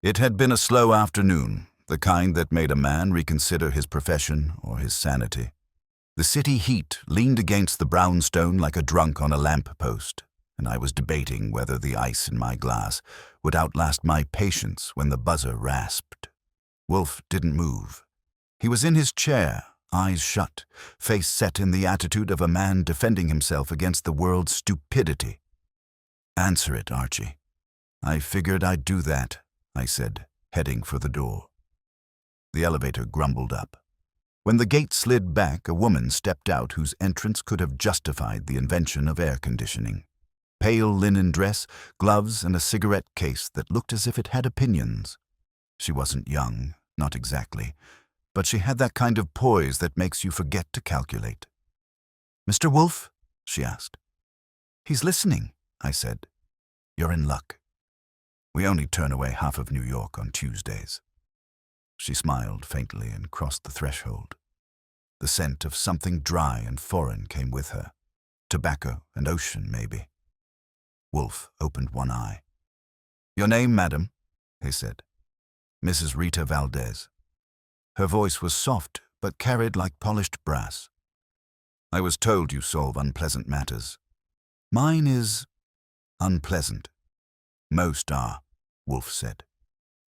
It had been a slow afternoon, the kind that made a man reconsider his profession or his sanity. The city heat leaned against the brownstone like a drunk on a lamp-post, and I was debating whether the ice in my glass would outlast my patience when the buzzer rasped. Wolfe didn't move. He was in his chair, eyes shut, face set in the attitude of a man defending himself against the world's stupidity. "Answer it, Archie." "I figured I'd do that," I said, heading for the door. The elevator grumbled up. When the gate slid back, a woman stepped out whose entrance could have justified the invention of air conditioning. Pale linen dress, gloves, and a cigarette case that looked as if it had opinions. She wasn't young, not exactly, but she had that kind of poise that makes you forget to calculate. "Mr. Wolfe?" she asked. "He's listening," I said. "You're in luck. We only turn away half of New York on Tuesdays." She smiled faintly and crossed the threshold. The scent of something dry and foreign came with her. Tobacco and ocean, maybe. Wolfe opened one eye. "Your name, madam?" he said. "Mrs. Rita Valdez." Her voice was soft, but carried like polished brass. "I was told you solve unpleasant matters." "Mine is unpleasant." "Most are," Wolfe said.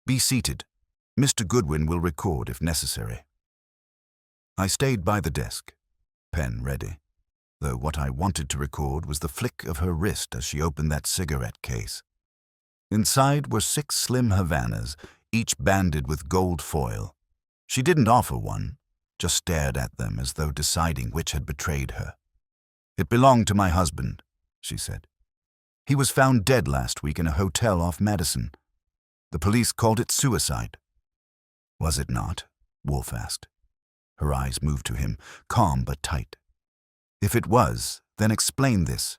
"Be seated. Mr. Goodwin will record if necessary." I stayed by the desk, pen ready, though what I wanted to record was the flick of her wrist as she opened that cigarette case. Inside were 6 slim Havanas, each banded with gold foil. She didn't offer one, just stared at them as though deciding which had betrayed her. "It belonged to my husband," she said. "He was found dead last week in a hotel off Madison. The police called it suicide." "Was it not?" Wolfe asked. Her eyes moved to him, calm but tight. "If it was, then explain this."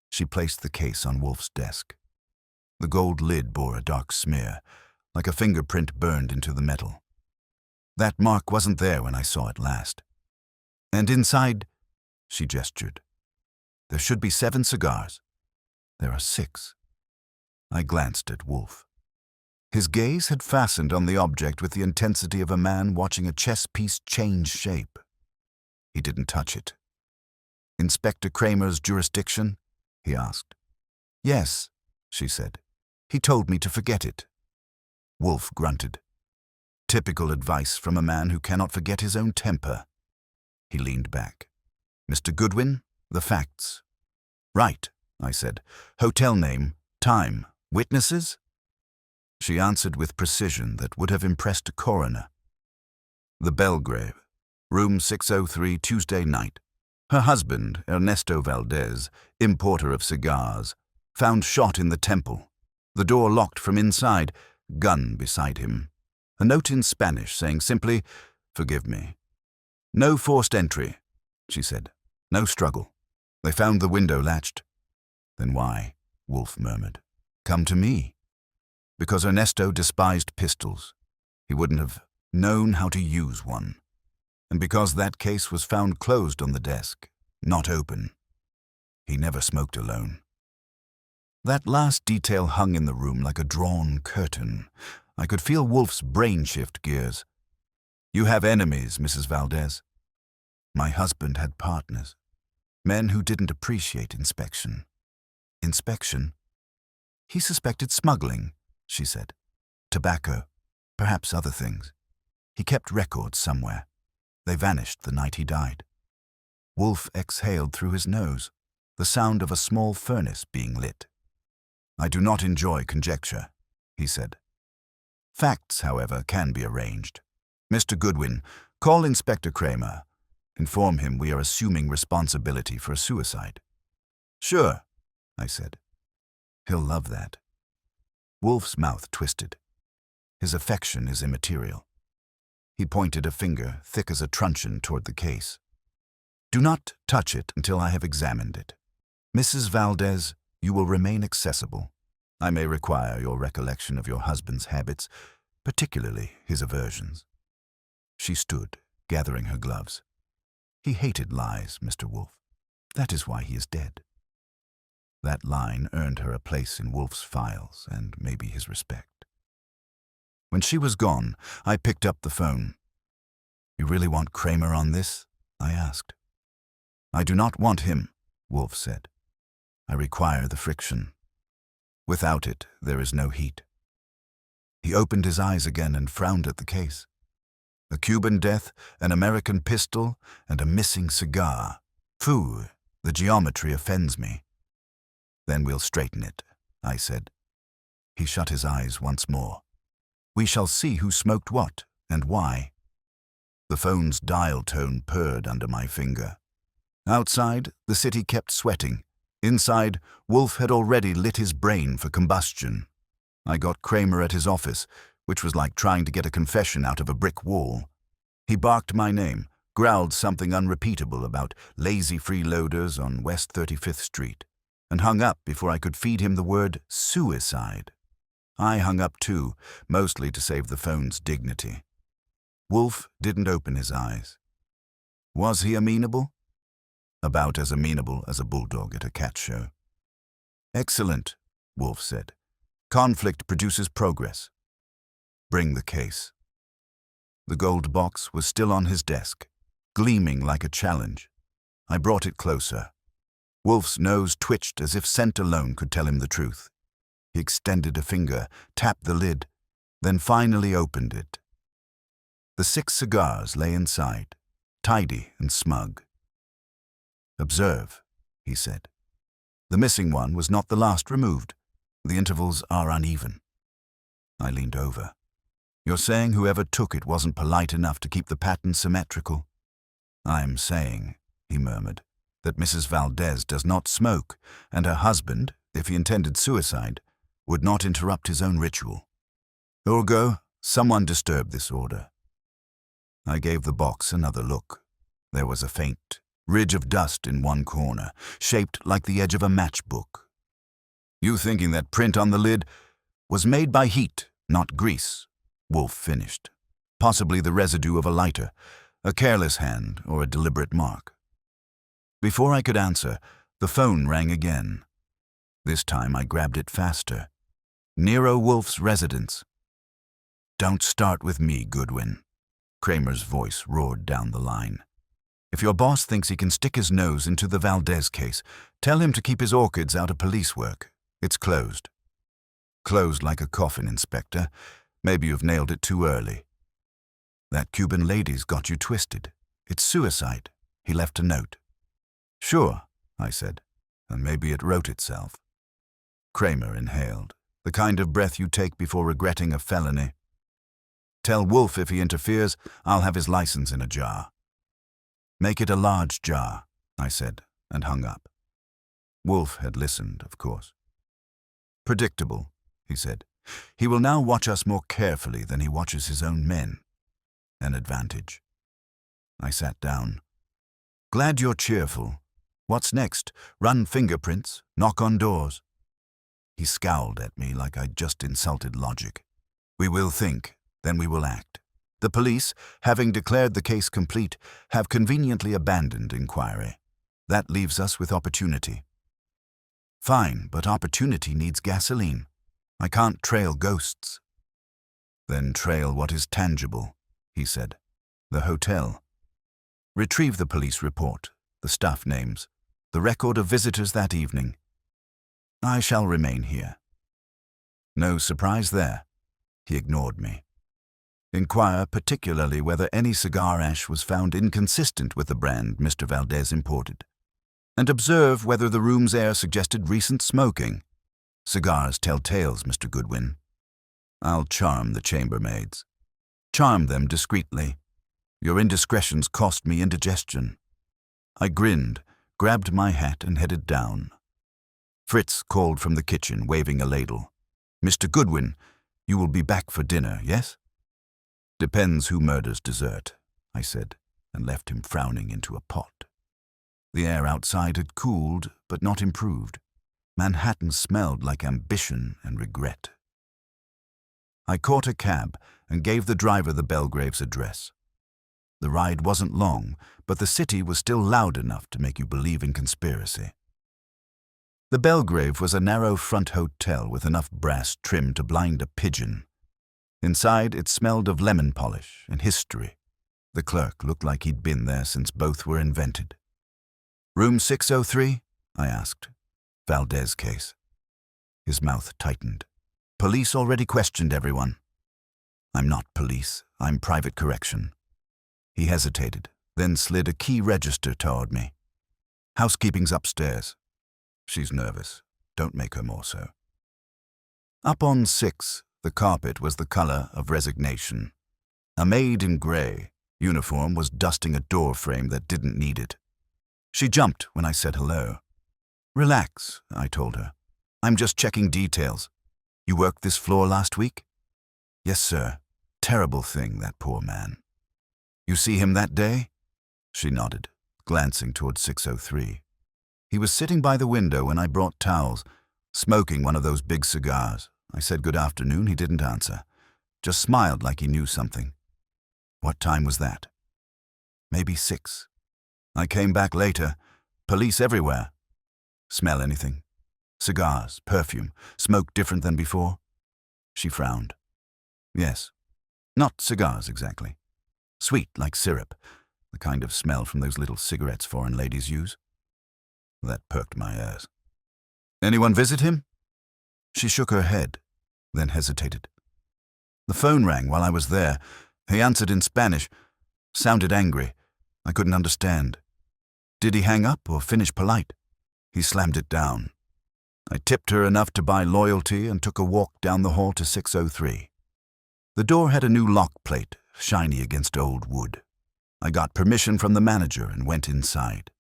She placed the case on Wolfe's desk. The gold lid bore a dark smear, like a fingerprint burned into the metal. "That mark wasn't there when I saw it last. And inside," she gestured, "there should be 7 cigars. There are 6. I glanced at Wolfe. His gaze had fastened on the object with the intensity of a man watching a chess piece change shape. He didn't touch it. "Inspector Kramer's jurisdiction?" he asked. "Yes," she said. "He told me to forget it." Wolfe grunted. Typical advice from a man who cannot forget his own temper. He leaned back. "Mr. Goodwin, the facts." "Right," I said. "Hotel name, time, witnesses?" She answered with precision that would have impressed a coroner. "The Belgrave, room 603, Tuesday night. Her husband, Ernesto Valdez, importer of cigars, found shot in the temple. The door locked from inside, gun beside him. A note in Spanish saying simply, 'Forgive me.' No forced entry," she said. "No struggle. They found the window latched." "Then why?" Wolfe murmured. "Come to me." "Because Ernesto despised pistols. He wouldn't have known how to use one. And because that case was found closed on the desk, not open. He never smoked alone." That last detail hung in the room like a drawn curtain. I could feel Wolfe's brain shift gears. "You have enemies, Mrs. Valdez." "My husband had partners. Men who didn't appreciate inspection." "Inspection?" "He suspected smuggling," she said. "Tobacco, perhaps other things. He kept records somewhere. They vanished the night he died." Wolfe exhaled through his nose, the sound of a small furnace being lit. "I do not enjoy conjecture," he said. "Facts, however, can be arranged. Mr. Goodwin, call Inspector Kramer. Inform him we are assuming responsibility for a suicide." "Sure," I said. "He'll love that." Wolfe's mouth twisted. His affection is immaterial. He pointed a finger, thick as a truncheon, toward the case. "Do not touch it until I have examined it. Mrs. Valdez, you will remain accessible. I may require your recollection of your husband's habits, particularly his aversions." She stood, gathering her gloves. "He hated lies, Mr. Wolfe. That is why he is dead." That line earned her a place in Wolfe's files and maybe his respect. When she was gone, I picked up the phone. "You really want Kramer on this?" I asked. "I do not want him," Wolfe said. "I require the friction. Without it, there is no heat." He opened his eyes again and frowned at the case. A Cuban death, an American pistol, and a missing cigar. Phoo, the geometry offends me. "Then we'll straighten it," I said. He shut his eyes once more. "We shall see who smoked what and why." The phone's dial tone purred under my finger. Outside, the city kept sweating. Inside, Wolfe had already lit his brain for combustion. I got Kramer at his office, which was like trying to get a confession out of a brick wall. He barked my name, growled something unrepeatable about lazy freeloaders on West 35th Street, and hung up before I could feed him the word suicide. I hung up too, mostly to save the phone's dignity. Wolfe didn't open his eyes. Was he amenable? About as amenable as a bulldog at a cat show. "Excellent," Wolfe said. "Conflict produces progress. Bring the case." The gold box was still on his desk, gleaming like a challenge. I brought it closer. Wolfe's nose twitched as if scent alone could tell him the truth. He extended a finger, tapped the lid, then finally opened it. The 6 cigars lay inside, tidy and smug. "Observe," he said. "The missing one was not the last removed. The intervals are uneven." I leaned over. "You're saying whoever took it wasn't polite enough to keep the pattern symmetrical?" "I'm saying," he murmured, "that Mrs. Valdez does not smoke, and her husband, if he intended suicide, would not interrupt his own ritual. Ergo, someone disturbed this order." I gave the box another look. There was a faint ridge of dust in one corner, shaped like the edge of a matchbook. "You thinking that print on the lid was made by heat, not grease," Wolfe finished. "Possibly the residue of a lighter, a careless hand, or a deliberate mark." Before I could answer, the phone rang again. This time I grabbed it faster. Nero Wolfe's residence. "Don't start with me, Goodwin," Kramer's voice roared down the line. "If your boss thinks he can stick his nose into the Valdez case, tell him to keep his orchids out of police work. It's closed." "Closed like a coffin, Inspector. Maybe you've nailed it too early." "That Cuban lady's got you twisted. It's suicide." He left a note. "Sure," I said, "and maybe it wrote itself." Kramer inhaled, the kind of breath you take before regretting a felony. "Tell Wolfe if he interferes, I'll have his license in a jar." "Make it a large jar," I said, and hung up. Wolfe had listened, of course. "Predictable," he said. "He will now watch us more carefully than he watches his own men. An advantage." I sat down. "Glad you're cheerful. What's next? Run fingerprints? Knock on doors?" He scowled at me like I'd just insulted logic. "We will think, then we will act. The police, having declared the case complete, have conveniently abandoned inquiry. That leaves us with opportunity." "Fine, but opportunity needs gasoline. I can't trail ghosts." "Then trail what is tangible," he said. "The hotel. Retrieve the police report, the staff names, the record of visitors that evening. I shall remain here." No surprise there. He ignored me. "Inquire particularly whether any cigar ash was found inconsistent with the brand Mr. Valdez imported. And observe whether the room's air suggested recent smoking. Cigars tell tales, Mr. Goodwin. I'll charm the chambermaids. Charm them discreetly. Your indiscretions cost me indigestion." I grinned, grabbed my hat and headed down. Fritz called from the kitchen, waving a ladle. "Mr. Goodwin, you will be back for dinner, yes?" "Depends who murders dessert," I said, and left him frowning into a pot. The air outside had cooled, but not improved. Manhattan smelled like ambition and regret. I caught a cab and gave the driver the Belgrave's address. The ride wasn't long, but the city was still loud enough to make you believe in conspiracy. The Belgrave was a narrow front hotel with enough brass trim to blind a pigeon. Inside, it smelled of lemon polish and history. The clerk looked like he'd been there since both were invented. "Room 603? I asked. Valdez case. His mouth tightened. "Police already questioned everyone." "I'm not police. I'm private correction." He hesitated, then slid a key register toward me. "Housekeeping's upstairs." "She's nervous. Don't make her more so." Up on 6, the carpet was the color of resignation. A maid in gray uniform was dusting a door frame that didn't need it. She jumped when I said hello. "Relax," I told her. "I'm just checking details. You worked this floor last week?" "Yes, sir. Terrible thing, that poor man." "You see him that day?" She nodded, glancing toward 603. "He was sitting by the window when I brought towels, smoking one of those big cigars. I said good afternoon. He didn't answer. Just smiled like he knew something." "What time was that?" "Maybe 6. I came back later. Police everywhere." "Smell anything? Cigars, perfume, smoke different than before?" She frowned. "Yes. Not cigars exactly. Sweet like syrup, the kind of smell from those little cigarettes foreign ladies use." That perked my ears. "Anyone visit him?" She shook her head, then hesitated. "The phone rang while I was there. He answered in Spanish. Sounded angry. I couldn't understand. Did he hang up or finish polite?" He slammed it down. I tipped her enough to buy loyalty and took a walk down the hall to 603. The door had a new lock plate, shiny against old wood. I got permission from the manager and went inside.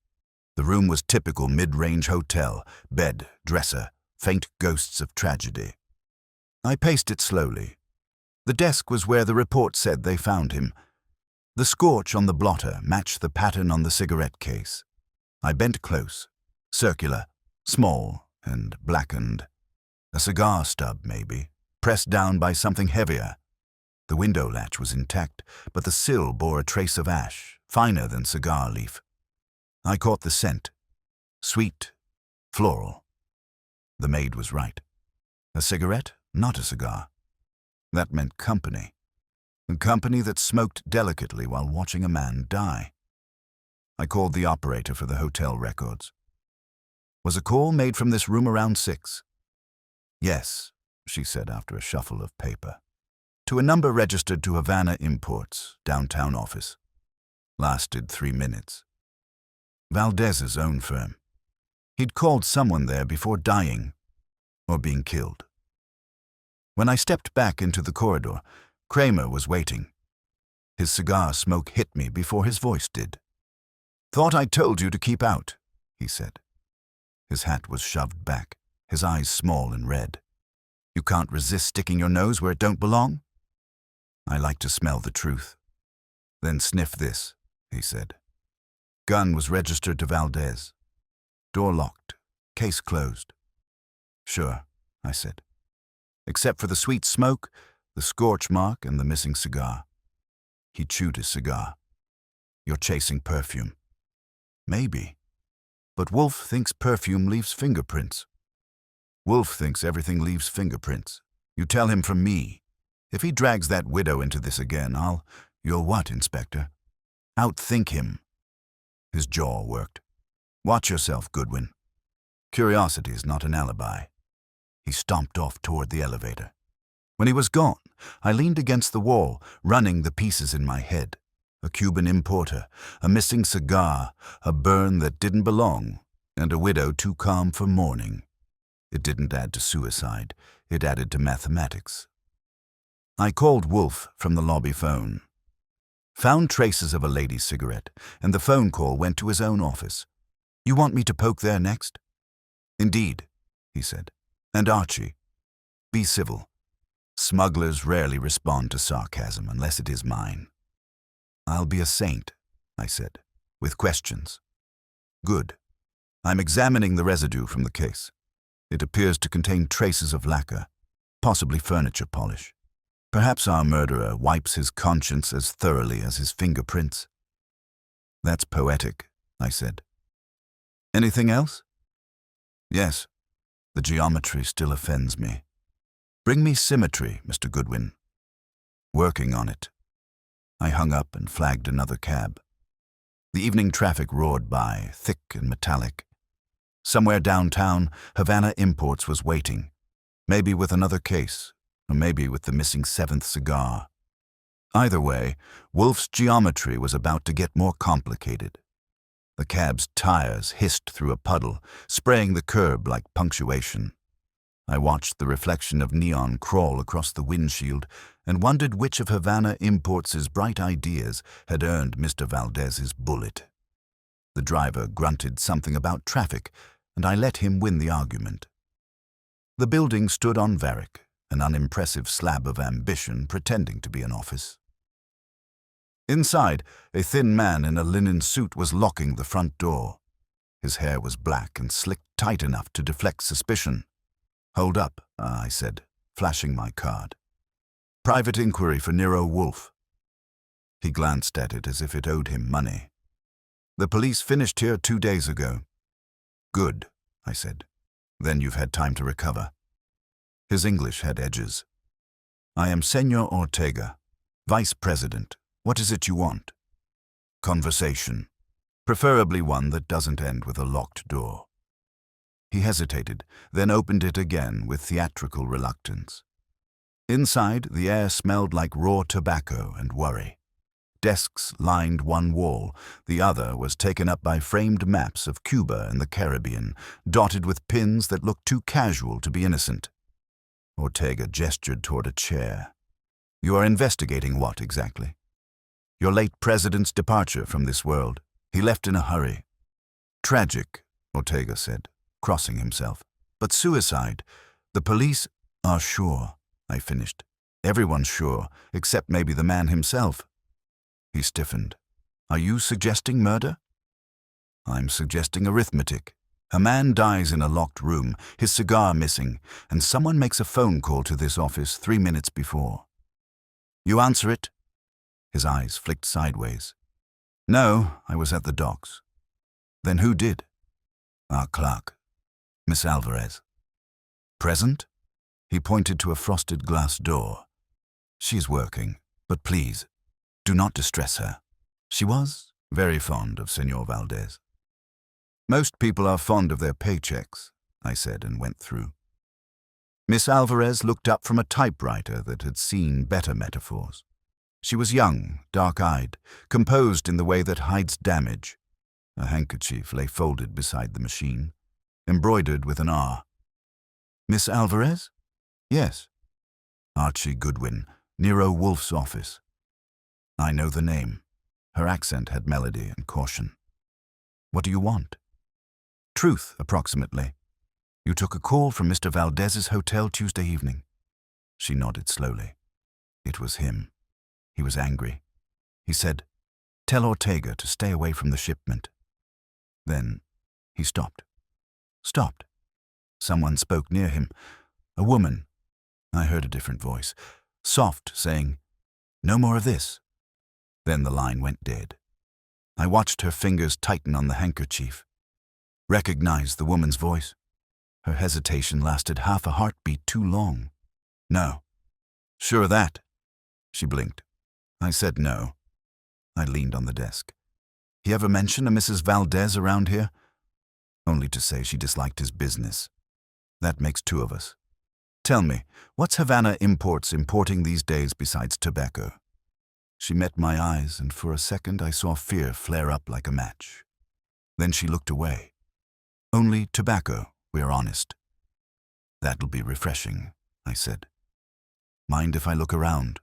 The room was typical mid-range hotel, bed, dresser, faint ghosts of tragedy. I paced it slowly. The desk was where the report said they found him. The scorch on the blotter matched the pattern on the cigarette case. I bent close, circular, small, and blackened. A cigar stub, maybe, pressed down by something heavier. The window latch was intact, but the sill bore a trace of ash, finer than cigar leaf. I caught the scent. Sweet, floral. The maid was right. A cigarette, not a cigar. That meant company. A company that smoked delicately while watching a man die. I called the operator for the hotel records. "Was a call made from this room around 6? "Yes," she said after a shuffle of paper. "To a number registered to Havana Imports, downtown office. Lasted 3 minutes. Valdez's own firm. He'd called someone there before dying, or being killed." When I stepped back into the corridor, Kramer was waiting. His cigar smoke hit me before his voice did. "Thought I told you to keep out," he said. His hat was shoved back, his eyes small and red. "You can't resist sticking your nose where it don't belong?" "I like to smell the truth." "Then sniff this," he said. Gun was registered to Valdez. Door locked, case closed. "Sure," I said. "Except for the sweet smoke, the scorch mark, and the missing cigar." He chewed his cigar. "You're chasing perfume." "Maybe. But Wolfe thinks perfume leaves fingerprints." "Wolfe thinks everything leaves fingerprints. You tell him from me. If he drags that widow into this again, You'll what, Inspector?" "Outthink him." His jaw worked. "Watch yourself, Goodwin. Curiosity is not an alibi." He stomped off toward the elevator. When he was gone, I leaned against the wall, running the pieces in my head. A Cuban importer, a missing cigar, a burn that didn't belong, and a widow too calm for mourning. It didn't add to suicide. It added to mathematics. I called Wolfe from the lobby phone. Found traces of a lady's cigarette, and the phone call went to his own office. "You want me to poke there next?" "Indeed," he said. "And Archie. Be civil. Smugglers rarely respond to sarcasm unless it is mine." "I'll be a saint," I said, with questions. "Good. I'm examining the residue from the case. It appears to contain traces of lacquer, possibly furniture polish. Perhaps our murderer wipes his conscience as thoroughly as his fingerprints." "That's poetic," I said. "Anything else?" "Yes. The geometry still offends me. Bring me symmetry, Mr. Goodwin. Working on it. I hung up and flagged another cab. The evening traffic roared by, thick and metallic. Somewhere downtown, Havana Imports was waiting, maybe with another case, or maybe with the missing seventh cigar. Either way, Wolfe's geometry was about to get more complicated. The cab's tires hissed through a puddle, spraying the curb like punctuation. I watched the reflection of neon crawl across the windshield and wondered which of Havana Imports' bright ideas had earned Mr. Valdez's bullet. The driver grunted something about traffic, and I let him win the argument. The building stood on Varick, an unimpressive slab of ambition pretending to be an office. Inside, a thin man in a linen suit was locking the front door. His hair was black and slicked tight enough to deflect suspicion. "Hold up," I said, flashing my card. "Private inquiry for Nero Wolfe." He glanced at it as if it owed him money. "The police finished here 2 days ago." "Good," I said. "Then you've had time to recover." His English had edges. "I am Senor Ortega, Vice President. What is it you want?" "Conversation. Preferably one that doesn't end with a locked door." He hesitated, then opened it again with theatrical reluctance. Inside, the air smelled like raw tobacco and worry. Desks lined one wall, the other was taken up by framed maps of Cuba and the Caribbean, dotted with pins that looked too casual to be innocent. Ortega gestured toward a chair. "You are investigating what, exactly?" "Your late president's departure from this world. He left in a hurry." "Tragic," Ortega said, crossing himself. "But suicide. The police are sure," I finished. "Everyone's sure, except maybe the man himself." He stiffened. "Are you suggesting murder?" "I'm suggesting arithmetic. A man dies in a locked room, his cigar missing, and someone makes a phone call to this office 3 minutes before. You answer it?" His eyes flicked sideways. "No, I was at the docks." "Then who did?" "Our clerk, Miss Alvarez." "Present?" He pointed to a frosted glass door. "She's working, but please, do not distress her. She was very fond of Senor Valdez." "Most people are fond of their paychecks," I said and went through. Miss Alvarez looked up from a typewriter that had seen better metaphors. She was young, dark-eyed, composed in the way that hides damage. A handkerchief lay folded beside the machine, embroidered with an R. "Miss Alvarez?" "Yes." "Archie Goodwin, Nero Wolfe's office." I know the name. Her accent had melody and caution. "What do you want?" "Truth, approximately. You took a call from Mr. Valdez's hotel Tuesday evening." She nodded slowly. It was him. He was angry. He said, "Tell Ortega to stay away from the shipment." Then he stopped. Stopped. Someone spoke near him. A woman. I heard a different voice. Soft, saying, "No more of this." Then the line went dead. I watched her fingers tighten on the handkerchief. Recognized the woman's voice. Her hesitation lasted half a heartbeat too long. "No." "Sure of that?" She blinked. I said no. I leaned on the desk. "He ever mention a Mrs. Valdez around here?" "Only to say she disliked his business. That makes 2 of us. Tell me, what's Havana Imports importing these days besides tobacco?" She met my eyes, and for a second I saw fear flare up like a match. Then she looked away. "Only tobacco, we're honest." "That'll be refreshing," I said. "Mind if I look around?"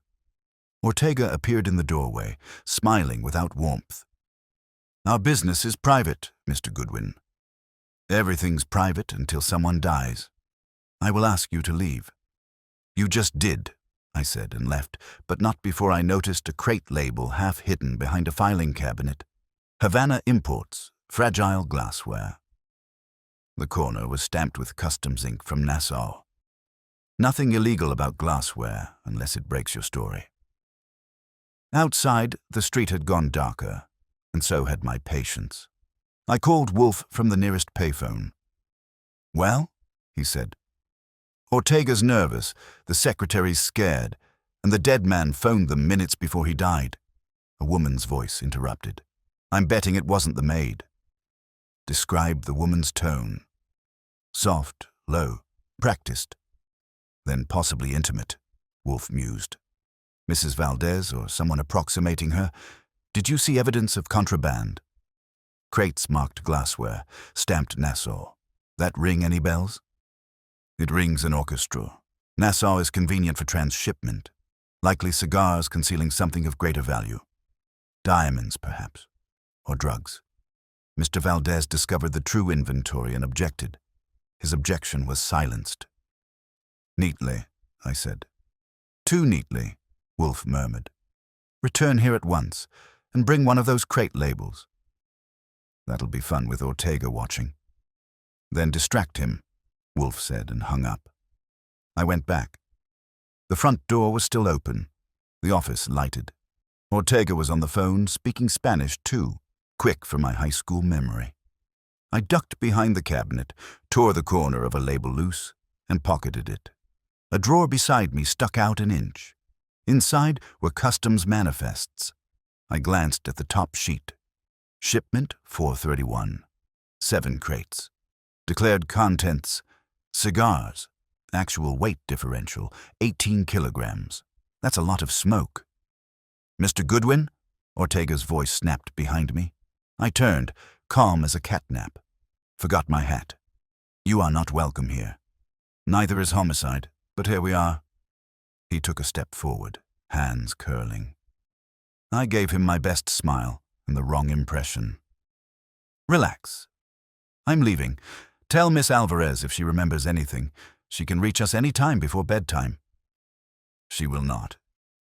Ortega appeared in the doorway, smiling without warmth. "Our business is private, Mr. Goodwin." "Everything's private until someone dies. I will ask you to leave." "You just did," I said and left, but not before I noticed a crate label half hidden behind a filing cabinet. Havana Imports, fragile glassware. The corner was stamped with customs ink from Nassau. Nothing illegal about glassware unless it breaks your story. Outside, the street had gone darker, and so had my patience. I called Wolfe from the nearest payphone. "Well?" he said. "Ortega's nervous, the secretary's scared. and the dead man phoned them minutes before he died. A woman's voice interrupted. I'm betting it wasn't the maid. Describe the woman's tone. Soft, low, practiced. Then possibly intimate, Wolfe mused. Mrs. Valdez or someone approximating her. Did you see evidence of contraband? Crates marked glassware, stamped Nassau. That ring any bells? It rings an orchestra. Nassau is convenient for transshipment. Likely cigars concealing something of greater value. Diamonds, perhaps. Or drugs. Mr. Valdez discovered the true inventory and objected. His objection was silenced. Neatly, I said. Too neatly, Wolfe murmured. Return here at once, and bring one of those crate labels. That'll be fun with Ortega watching. Then distract him, Wolfe said and hung up. I went back. The front door was still open, the office lighted. Ortega was on the phone, speaking Spanish too, quick for my high school memory. I ducked behind the cabinet, tore the corner of a label loose, and pocketed it. A drawer beside me stuck out an inch. Inside were customs manifests. I glanced at the top sheet. Shipment 431. 7 crates. Declared contents, cigars. Actual weight differential, 18 kilograms. That's a lot of smoke. Mr. Goodwin? Ortega's voice snapped behind me. I turned, calm as a catnap. Forgot my hat. You are not welcome here. Neither is homicide, but here we are. He took a step forward, hands curling. I gave him my best smile and the wrong impression. Relax. I'm leaving. Tell Miss Alvarez if she remembers anything. She can reach us any time before bedtime. She will not,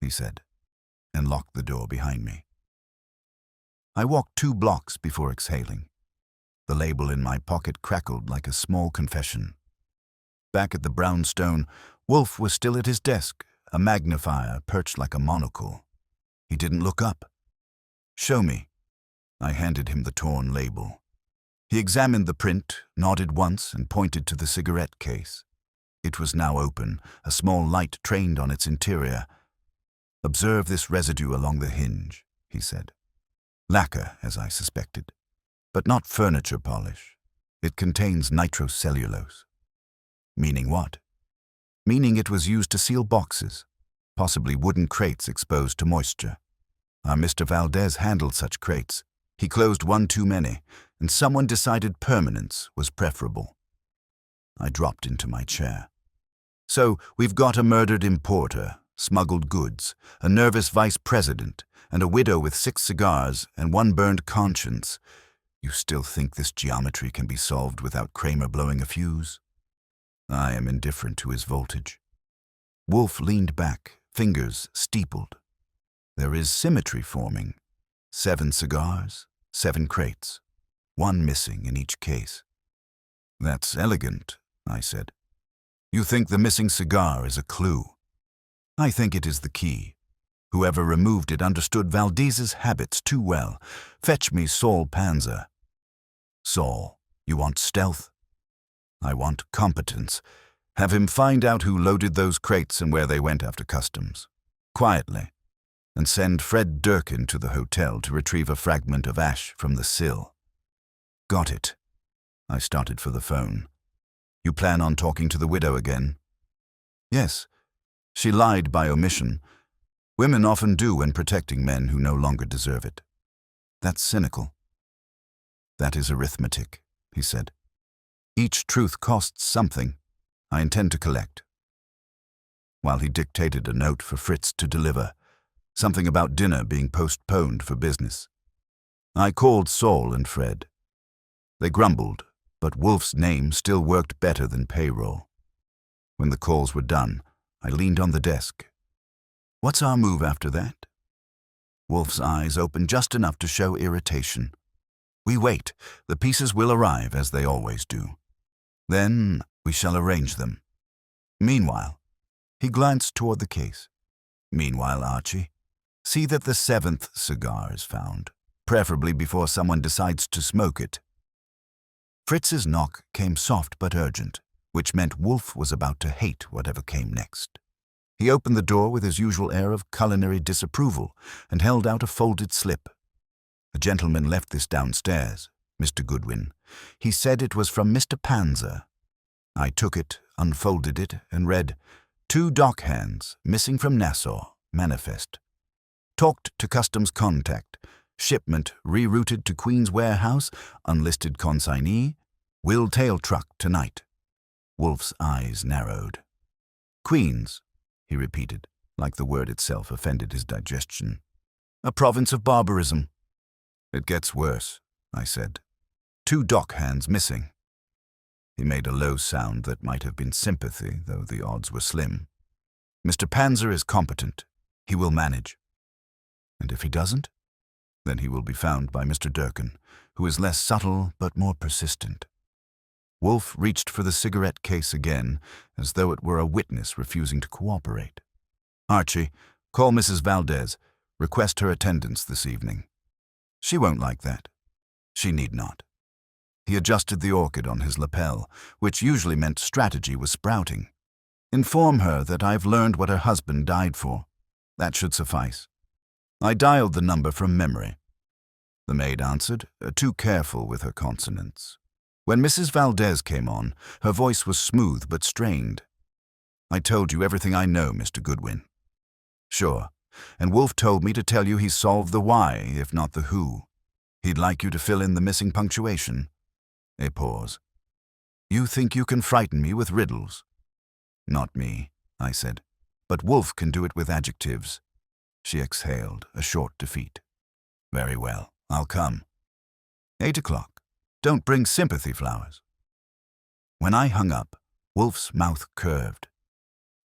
he said, and locked the door behind me. I walked 2 blocks before exhaling. The label in my pocket crackled like a small confession. Back at the brownstone, Wolfe was still at his desk, a magnifier perched like a monocle. He didn't look up. Show me. I handed him the torn label. He examined the print, nodded once, and pointed to the cigarette case. It was now open, a small light trained on its interior. Observe this residue along the hinge, he said. Lacquer, as I suspected, but not furniture polish. It contains nitrocellulose. Meaning what? Meaning it was used to seal boxes, possibly wooden crates exposed to moisture. Our Mr. Valdez handled such crates. He closed one too many, and someone decided permanence was preferable. I dropped into my chair. So we've got a murdered importer, smuggled goods, a nervous vice president, and a widow with 6 cigars and 1 burned conscience. You still think this geometry can be solved without Kramer blowing a fuse? I am indifferent to his voltage. Wolfe leaned back, fingers steepled. There is symmetry forming. 7 cigars, 7 crates, 1 missing in each case. That's elegant, I said. You think the missing cigar is a clue. I think it is the key. Whoever removed it understood Valdez's habits too well. Fetch me Saul Panza. Saul, you want stealth? I want competence. Have him find out who loaded those crates and where they went after customs. Quietly. And send Fred Durkin to the hotel to retrieve a fragment of ash from the sill. Got it. I started for the phone. You plan on talking to the widow again? Yes. She lied by omission. Women often do when protecting men who no longer deserve it. That's cynical. That is arithmetic, he said. Each truth costs something. I intend to collect. While he dictated a note for Fritz to deliver, something about dinner being postponed for business. I called Saul and Fred. They grumbled, but Wolfe's name still worked better than payroll. When the calls were done, I leaned on the desk. What's our move after that? Wolfe's eyes opened just enough to show irritation. We wait. The pieces will arrive, as they always do. Then we shall arrange them. Meanwhile, he glanced toward the case. Meanwhile, Archie, see that the 7th cigar is found, preferably before someone decides to smoke it. Fritz's knock came soft but urgent, which meant Wolfe was about to hate whatever came next. He opened the door with his usual air of culinary disapproval and held out a folded slip. "A gentleman left this downstairs, Mr. Goodwin. He said it was from Mr. Panzer." I took it, unfolded it, and read, "2 dock hands, missing from Nassau, manifest. Talked to customs contact. Shipment rerouted to Queen's Warehouse, unlisted consignee. Will tail truck tonight." Wolfe's eyes narrowed. "Queen's," he repeated, like the word itself offended his digestion. "A province of barbarism." "It gets worse," I said. 2 dock hands missing." He made a low sound that might have been sympathy, though the odds were slim. "Mr. Panzer is competent. He will manage. And if he doesn't, then he will be found by Mr. Durkin, who is less subtle but more persistent." Wolfe reached for the cigarette case again, as though it were a witness refusing to cooperate. "Archie, call Mrs. Valdez. Request her attendance this evening." "She won't like that." "She need not." He adjusted the orchid on his lapel, which usually meant strategy was sprouting. "Inform her that I've learned what her husband died for. That should suffice." I dialed the number from memory. The maid answered, too careful with her consonants. When Mrs. Valdez came on, her voice was smooth but strained. "I told you everything I know, Mr. Goodwin." "Sure. And Wolfe told me to tell you he solved the why, if not the who. He'd like you to fill in the missing punctuation." A pause. "You think you can frighten me with riddles?" "Not me," I said. "But Wolfe can do it with adjectives." She exhaled, a short defeat. "Very well, I'll come." 8 o'clock. Don't bring sympathy flowers. When I hung up, Wolfe's mouth curved.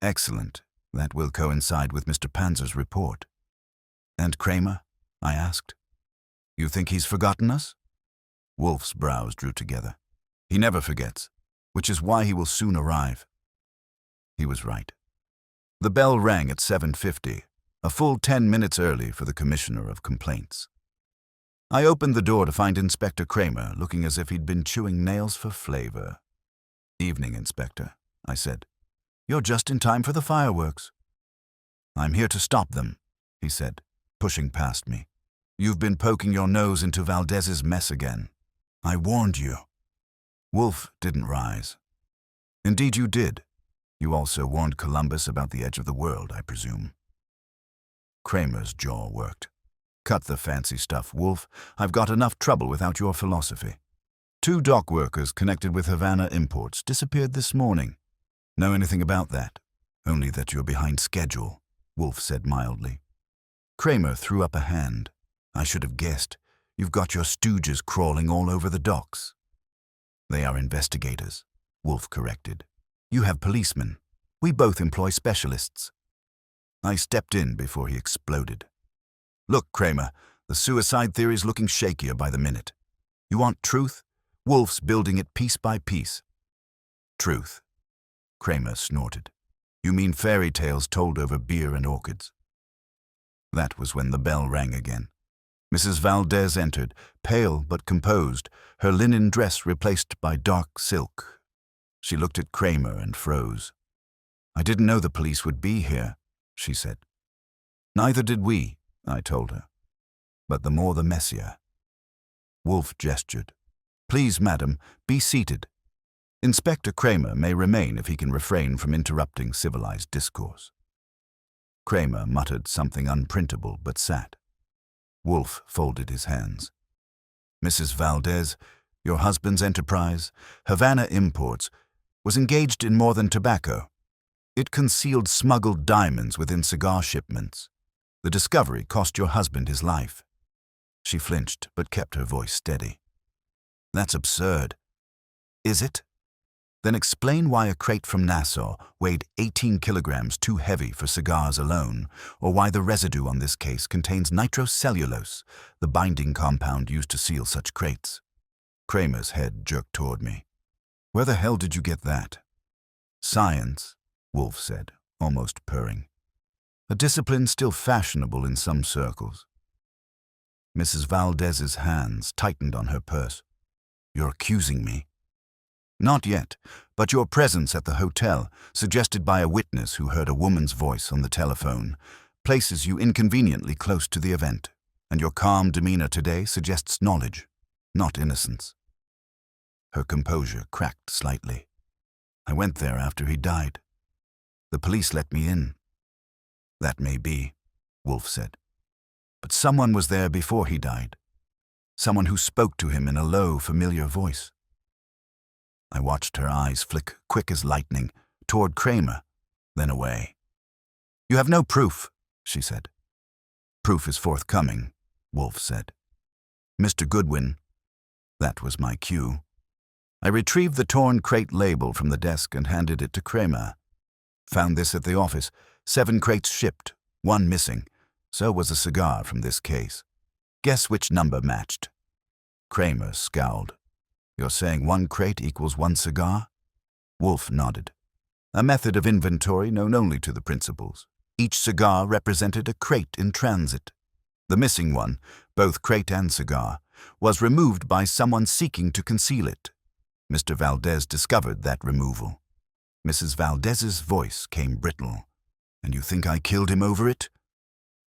"Excellent. That will coincide with Mr. Panzer's report." "And Kramer?" I asked. "You think he's forgotten us?" Wolfe's brows drew together. "He never forgets, which is why he will soon arrive." He was right. The bell rang at 7:50, a full 10 minutes early for the Commissioner of Complaints. I opened the door to find Inspector Kramer looking as if he'd been chewing nails for flavor. "Evening, Inspector," I said. "You're just in time for the fireworks." "I'm here to stop them," he said, pushing past me. "You've been poking your nose into Valdez's mess again. I warned you." Wolfe didn't rise. "Indeed you did. You also warned Columbus about the edge of the world, I presume." Kramer's jaw worked. "Cut the fancy stuff, Wolfe. I've got enough trouble without your philosophy. 2 dock workers connected with Havana imports disappeared this morning. Know anything about that?" "Only that you're behind schedule," Wolfe said mildly. Kramer threw up a hand. "I should have guessed. You've got your stooges crawling all over the docks." "They are investigators," Wolfe corrected. "You have policemen. We both employ specialists." I stepped in before he exploded. "Look, Kramer, the suicide theory's looking shakier by the minute. You want truth? Wolfe's building it piece by piece." "Truth?" Kramer snorted. "You mean fairy tales told over beer and orchids?" That was when the bell rang again. Mrs. Valdez entered, pale but composed, her linen dress replaced by dark silk. She looked at Kramer and froze. "I didn't know the police would be here," she said. "Neither did we," I told her. "But the more the messier." Wolfe gestured. "Please, madam, be seated. Inspector Kramer may remain if he can refrain from interrupting civilized discourse." Kramer muttered something unprintable but sat. Wolfe folded his hands. "Mrs. Valdez, your husband's enterprise, Havana Imports, was engaged in more than tobacco. It concealed smuggled diamonds within cigar shipments. The discovery cost your husband his life." She flinched but kept her voice steady. "That's absurd." "Is it? Then explain why a crate from Nassau weighed 18 kilograms too heavy for cigars alone, or why the residue on this case contains nitrocellulose, the binding compound used to seal such crates." Kramer's head jerked toward me. "Where the hell did you get that?" "Science," Wolfe said, almost purring. "A discipline still fashionable in some circles." Mrs. Valdez's hands tightened on her purse. "You're accusing me?" Not yet, but your presence at the hotel, suggested by a witness who heard a woman's voice on the telephone, places you inconveniently close to the event, and your calm demeanor today suggests knowledge, not innocence. Her composure cracked slightly. I went there after he died. The police let me in. That may be, Wolfe said. But someone was there before he died. Someone who spoke to him in a low, familiar voice. I watched her eyes flick quick as lightning, toward Kramer, then away. You have no proof, she said. Proof is forthcoming, Wolfe said. Mr. Goodwin. That was my cue. I retrieved the torn crate label from the desk and handed it to Kramer. Found this at the office. 7 crates shipped, 1 missing. So was a cigar from this case. Guess which number matched? Kramer scowled. You're saying 1 crate equals 1 cigar? Wolfe nodded. A method of inventory known only to the principals. Each cigar represented a crate in transit. The missing one, both crate and cigar, was removed by someone seeking to conceal it. Mr. Valdez discovered that removal. Mrs. Valdez's voice came brittle. And you think I killed him over it?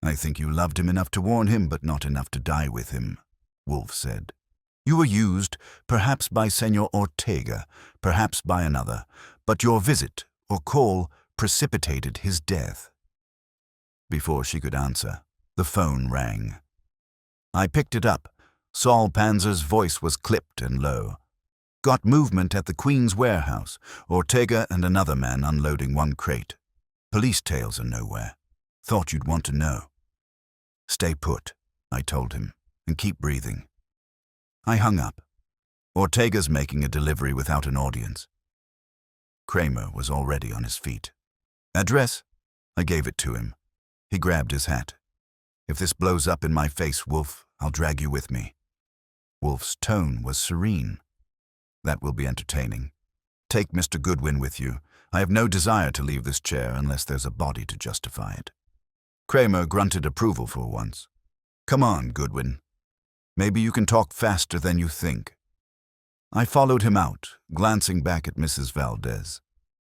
I think you loved him enough to warn him, but not enough to die with him, Wolfe said. You were used, perhaps by Senor Ortega, perhaps by another, but your visit, or call, precipitated his death. Before she could answer, the phone rang. I picked it up. Saul Panzer's voice was clipped and low. Got movement at the Queen's warehouse. Ortega and another man unloading 1 crate. Police tails are nowhere. Thought you'd want to know. Stay put, I told him, and keep breathing. I hung up. Ortega's making a delivery without an audience. Kramer was already on his feet. Address? I gave it to him. He grabbed his hat. If this blows up in my face, Wolfe, I'll drag you with me. Wolfe's tone was serene. That will be entertaining. Take Mr. Goodwin with you. I have no desire to leave this chair unless there's a body to justify it. Kramer grunted approval for once. Come on, Goodwin. Maybe you can talk faster than you think. I followed him out, glancing back at Mrs. Valdez.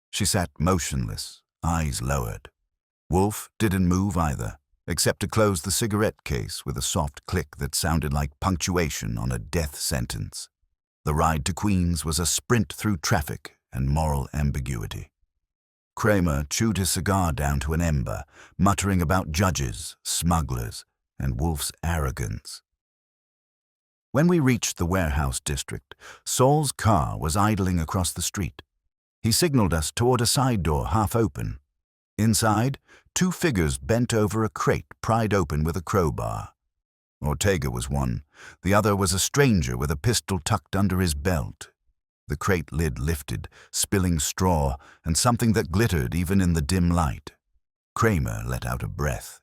She sat motionless, eyes lowered. Wolfe didn't move either, except to close the cigarette case with a soft click that sounded like punctuation on a death sentence. The ride to Queens was a sprint through traffic and moral ambiguity. Kramer chewed his cigar down to an ember, muttering about judges, smugglers, and Wolfe's arrogance. When we reached the warehouse district, Saul's car was idling across the street. He signaled us toward a side door half open. Inside, 2 figures bent over a crate pried open with a crowbar. Ortega was one. The other was a stranger with a pistol tucked under his belt. The crate lid lifted, spilling straw and something that glittered even in the dim light. Kramer let out a breath.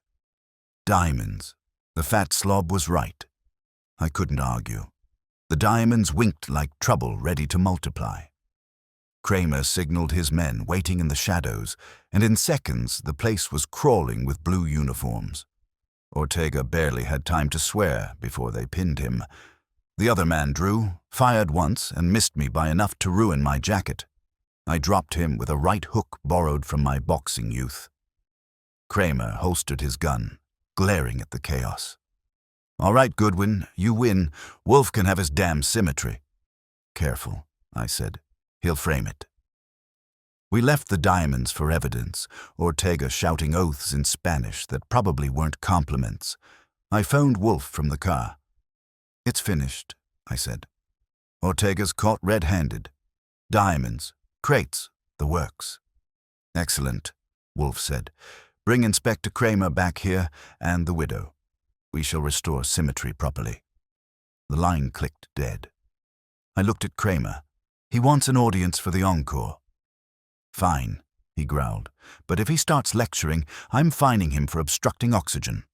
Diamonds. The fat slob was right. I couldn't argue. The diamonds winked like trouble ready to multiply. Kramer signaled his men waiting in the shadows, and in seconds the place was crawling with blue uniforms. Ortega barely had time to swear before they pinned him. The other man drew, fired once, and missed me by enough to ruin my jacket. I dropped him with a right hook borrowed from my boxing youth. Kramer holstered his gun, glaring at the chaos. All right, Goodwin, you win. Wolfe can have his damn symmetry. Careful, I said. He'll frame it. We left the diamonds for evidence, Ortega shouting oaths in Spanish that probably weren't compliments. I phoned Wolfe from the car. It's finished, I said. Ortega's caught red-handed. Diamonds, crates, the works. Excellent, Wolfe said. Bring Inspector Kramer back here and the widow. We shall restore symmetry properly. The line clicked dead. I looked at Kramer. He wants an audience for the encore. Fine, he growled, but if he starts lecturing, I'm fining him for obstructing oxygen.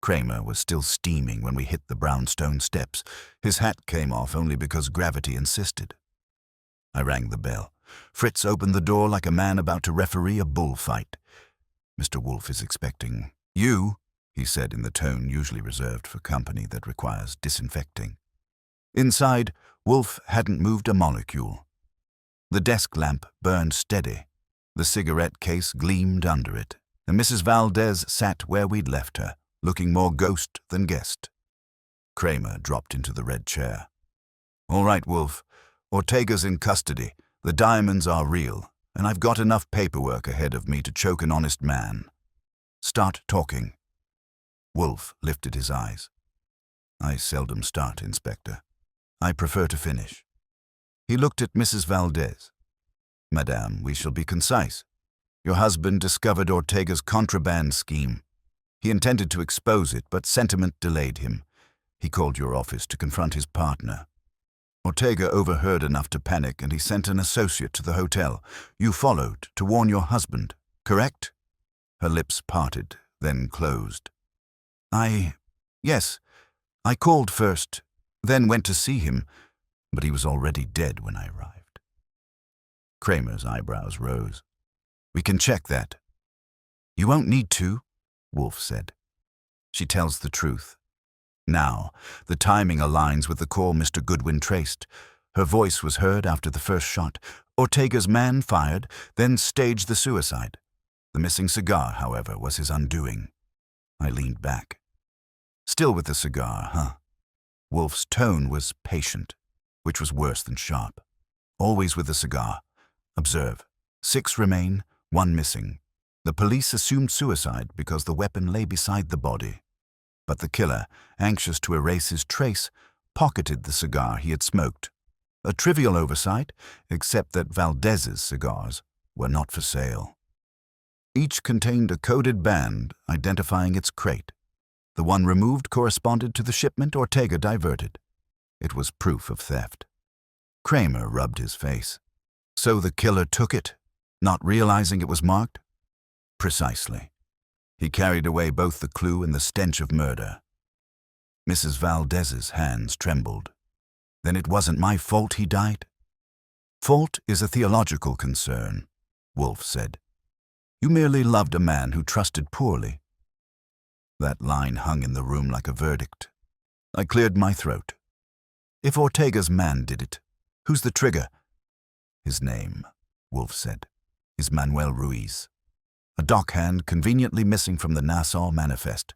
Kramer was still steaming when we hit the brownstone steps. His hat came off only because gravity insisted. I rang the bell. Fritz opened the door like a man about to referee a bullfight. Mr. Wolfe is expecting you, he said in the tone usually reserved for company that requires disinfecting. Inside, Wolfe hadn't moved a molecule. The desk lamp burned steady. The cigarette case gleamed under it, and Mrs. Valdez sat where we'd left her, looking more ghost than guest. Kramer dropped into the red chair. "All right, Wolfe. Ortega's in custody. The diamonds are real, and I've got enough paperwork ahead of me to choke an honest man. Start talking." Wolfe lifted his eyes. "I seldom start, Inspector. I prefer to finish." He looked at Mrs. Valdez. "Madame, we shall be concise. Your husband discovered Ortega's contraband scheme. He intended to expose it, but sentiment delayed him. He called your office to confront his partner. Ortega overheard enough to panic, and he sent an associate to the hotel. You followed to warn your husband, correct?" Her lips parted, then closed. Yes, I called first, then went to see him, but he was already dead when I arrived." Kramer's eyebrows rose. "We can check that." "You won't need to," Wolfe said. "She tells the truth. Now, the timing aligns with the call Mr. Goodwin traced. Her voice was heard after the first shot. Ortega's man fired, then staged the suicide. The missing cigar, however, was his undoing." I leaned back. "Still with the cigar, huh?" Wolfe's tone was patient, which was worse than sharp. "Always with the cigar. Observe. 6 remain, 1 missing. The police assumed suicide because the weapon lay beside the body. But the killer, anxious to erase his trace, pocketed the cigar he had smoked. A trivial oversight, except that Valdez's cigars were not for sale. Each contained a coded band identifying its crate. The one removed corresponded to the shipment Ortega diverted. It was proof of theft." Kramer rubbed his face. "So the killer took it, not realizing it was marked?" "Precisely. He carried away both the clue and the stench of murder." Mrs. Valdez's hands trembled. "Then it wasn't my fault he died?" "Fault is a theological concern," Wolfe said. "You merely loved a man who trusted poorly." That line hung in the room like a verdict. I cleared my throat. "If Ortega's man did it, who's the trigger?" "His name," Wolfe said, "is Manuel Ruiz. A dockhand conveniently missing from the Nassau manifest.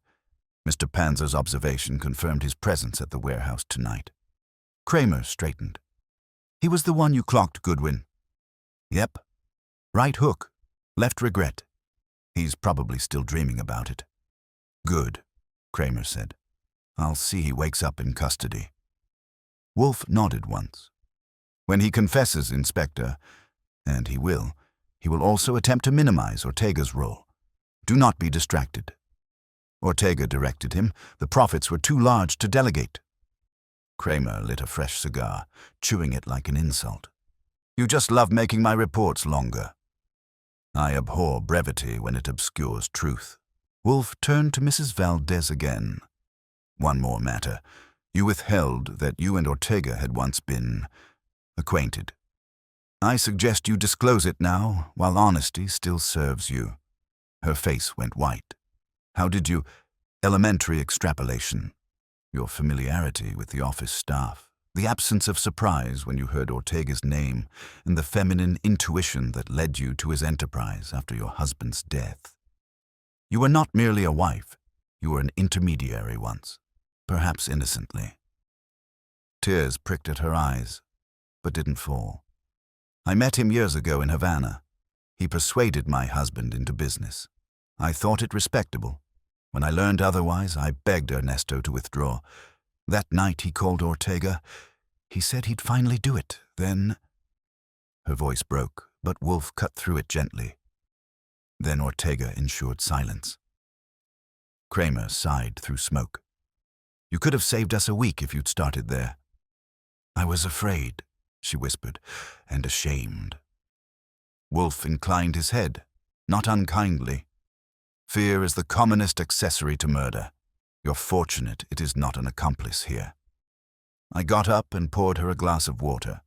Mr. Panzer's observation confirmed his presence at the warehouse tonight." Kramer straightened. "He was the one you clocked, Goodwin?" "Yep. Right hook, left regret. He's probably still dreaming about it." "Good," Kramer said. "I'll see he wakes up in custody." Wolfe nodded once. "When he confesses, Inspector, and he will also attempt to minimize Ortega's role. Do not be distracted. Ortega directed him. The profits were too large to delegate." Kramer lit a fresh cigar, chewing it like an insult. "You just love making my reports longer." "I abhor brevity when it obscures truth." Wolfe turned to Mrs. Valdez again. "One more matter. You withheld that you and Ortega had once been acquainted. I suggest you disclose it now, while honesty still serves you." Her face went white. "How did you—" "Elementary extrapolation. Your familiarity with the office staff, the absence of surprise when you heard Ortega's name, and the feminine intuition that led you to his enterprise after your husband's death. You were not merely a wife, you were an intermediary once, perhaps innocently." Tears pricked at her eyes, but didn't fall. "I met him years ago in Havana. He persuaded my husband into business. I thought it respectable. When I learned otherwise, I begged Ernesto to withdraw. That night he called Ortega. He said he'd finally do it. Then—" Her voice broke, but Wolfe cut through it gently. "Then Ortega ensured silence." Kramer sighed through smoke. "You could have saved us a week if you'd started there." "I was afraid," she whispered, "and ashamed." Wolfe inclined his head, not unkindly. "Fear is the commonest accessory to murder. You're fortunate it is not an accomplice here." I got up and poured her a glass of water.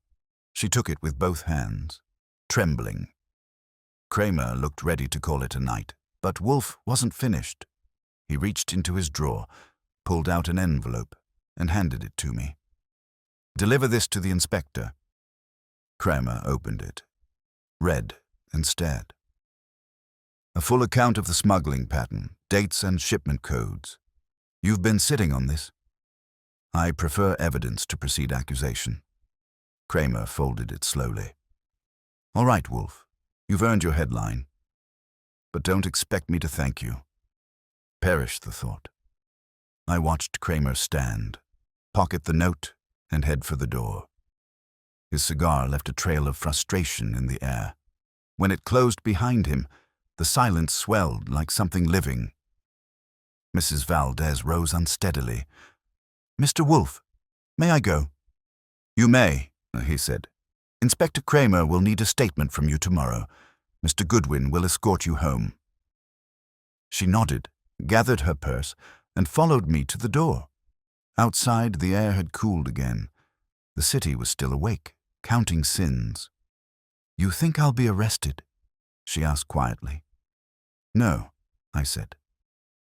She took it with both hands, trembling. Kramer looked ready to call it a night, but Wolfe wasn't finished. He reached into his drawer, pulled out an envelope, and handed it to me. Deliver this to the inspector." Kramer opened it, read, and stared. A full account of the smuggling pattern, dates and shipment codes. "You've been sitting on this?" "I prefer evidence to precede accusation." Kramer folded it slowly. "All right, Wolfe. You've earned your headline. But don't expect me to thank you." Perish the thought. I watched Kramer stand, pocket the note, and head for the door. His cigar left a trail of frustration in the air. When it closed behind him, the silence swelled like something living. Mrs. Valdez rose unsteadily. "Mr. Wolfe, may I go?" "You may," he said. "Inspector Kramer will need a statement from you tomorrow. Mr. Goodwin will escort you home." She nodded, gathered her purse, and followed me to the door. Outside, the air had cooled again. The city was still awake, counting sins. "You think I'll be arrested?" she asked quietly. "No," I said.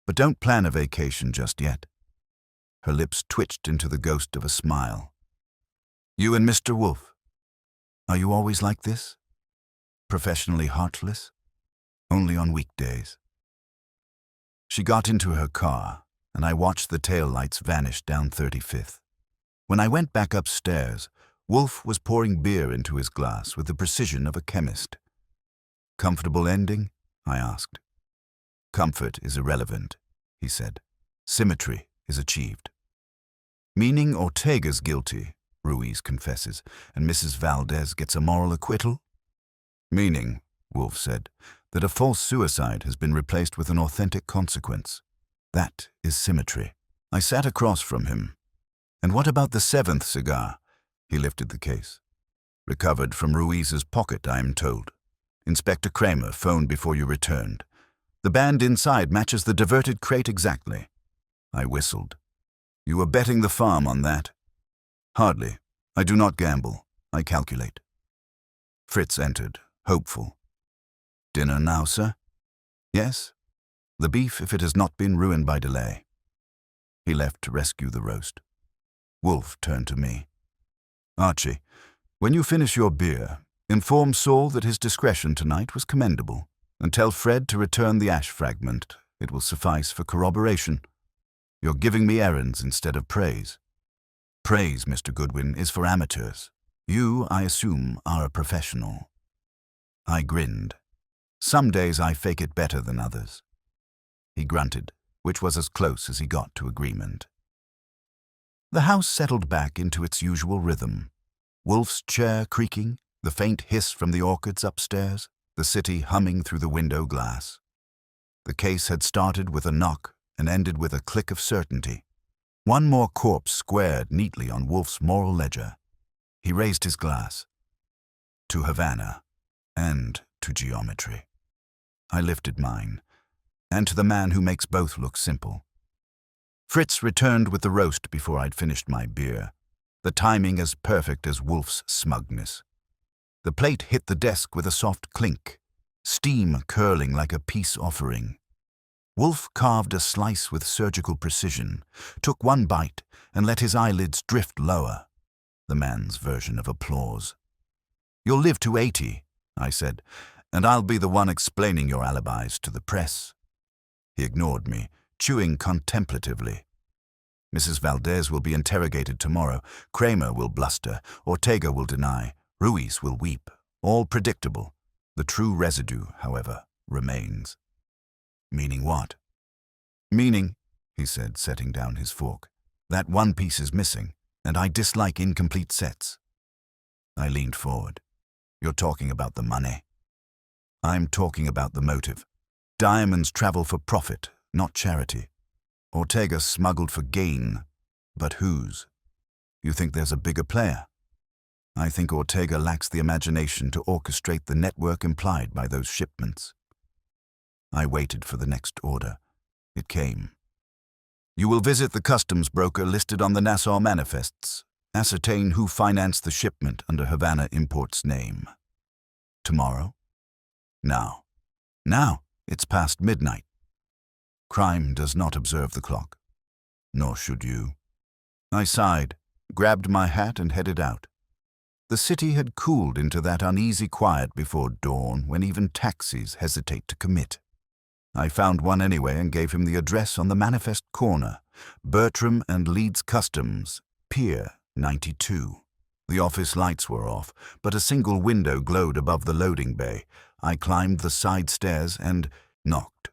"But don't plan a vacation just yet." Her lips twitched into the ghost of a smile. "You and Mr. Wolfe, are you always like this? Professionally heartless? Only on weekdays?" She got into her car, and I watched the taillights vanish down 35th. When I went back upstairs, Wolfe was pouring beer into his glass with the precision of a chemist. "Comfortable ending?" I asked. "Comfort is irrelevant," he said. "Symmetry is achieved." "Meaning Ortega's guilty," Ruiz confesses, "and Mrs. Valdez gets a moral acquittal?" "Meaning," Wolfe said, "that a false suicide has been replaced with an authentic consequence. That is symmetry." I sat across from him. "And what about the 7th cigar?" He lifted the case. "Recovered from Ruiz's pocket, I am told. Inspector Kramer phoned before you returned. The band inside matches the diverted crate exactly." I whistled. "You were betting the farm on that?" "Hardly. I do not gamble. I calculate." Fritz entered, hopeful. "Dinner now, sir?" "Yes. The beef, if it has not been ruined by delay." He left to rescue the roast. Wolfe turned to me. "Archie, when you finish your beer, inform Saul that his discretion tonight was commendable, and tell Fred to return the ash fragment. It will suffice for corroboration. You're giving me errands instead of praise. Praise, Mr. Goodwin, is for amateurs. You, I assume, are a professional." I grinned. Some days I fake it better than others. He grunted, which was as close as he got to agreement. The house settled back into its usual rhythm. Wolfe's chair creaking, the faint hiss from the orchids upstairs, the city humming through the window glass. The case had started with a knock and ended with a click of certainty. One more corpse squared neatly on Wolfe's moral ledger. He raised his glass. To Havana, and to geometry. I lifted mine, and to the man who makes both look simple. Fritz returned with the roast before I'd finished my beer, the timing as perfect as Wolfe's smugness. The plate hit the desk with a soft clink, steam curling like a peace offering. Wolfe carved a slice with surgical precision, took one bite, and let his eyelids drift lower. The man's version of applause. "You'll live to 80, I said, "and I'll be the one explaining your alibis to the press." He ignored me, chewing contemplatively. "Mrs. Valdez will be interrogated tomorrow. Kramer will bluster. Ortega will deny. Ruiz will weep. All predictable. The true residue, however, remains." "Meaning what?" "Meaning," he said, setting down his fork, "that one piece is missing, and I dislike incomplete sets." I leaned forward. "You're talking about the money." "I'm talking about the motive. Diamonds travel for profit, not charity. Ortega smuggled for gain, but whose? You think there's a bigger player? I think Ortega lacks the imagination to orchestrate the network implied by those shipments." I waited for the next order. It came. "You will visit the customs broker listed on the Nassau manifests. Ascertain who financed the shipment under Havana Import's name." "Tomorrow?" "Now. Now. It's past midnight." "Crime does not observe the clock." "Nor should you." I sighed. grabbed my hat and headed out. The city had cooled into that uneasy quiet before dawn when even taxis hesitate to commit. I found one anyway and gave him the address on the manifest corner, Bertram and Leeds Customs, Pier 92. The office lights were off, but a single window glowed above the loading bay. I climbed the side stairs and knocked.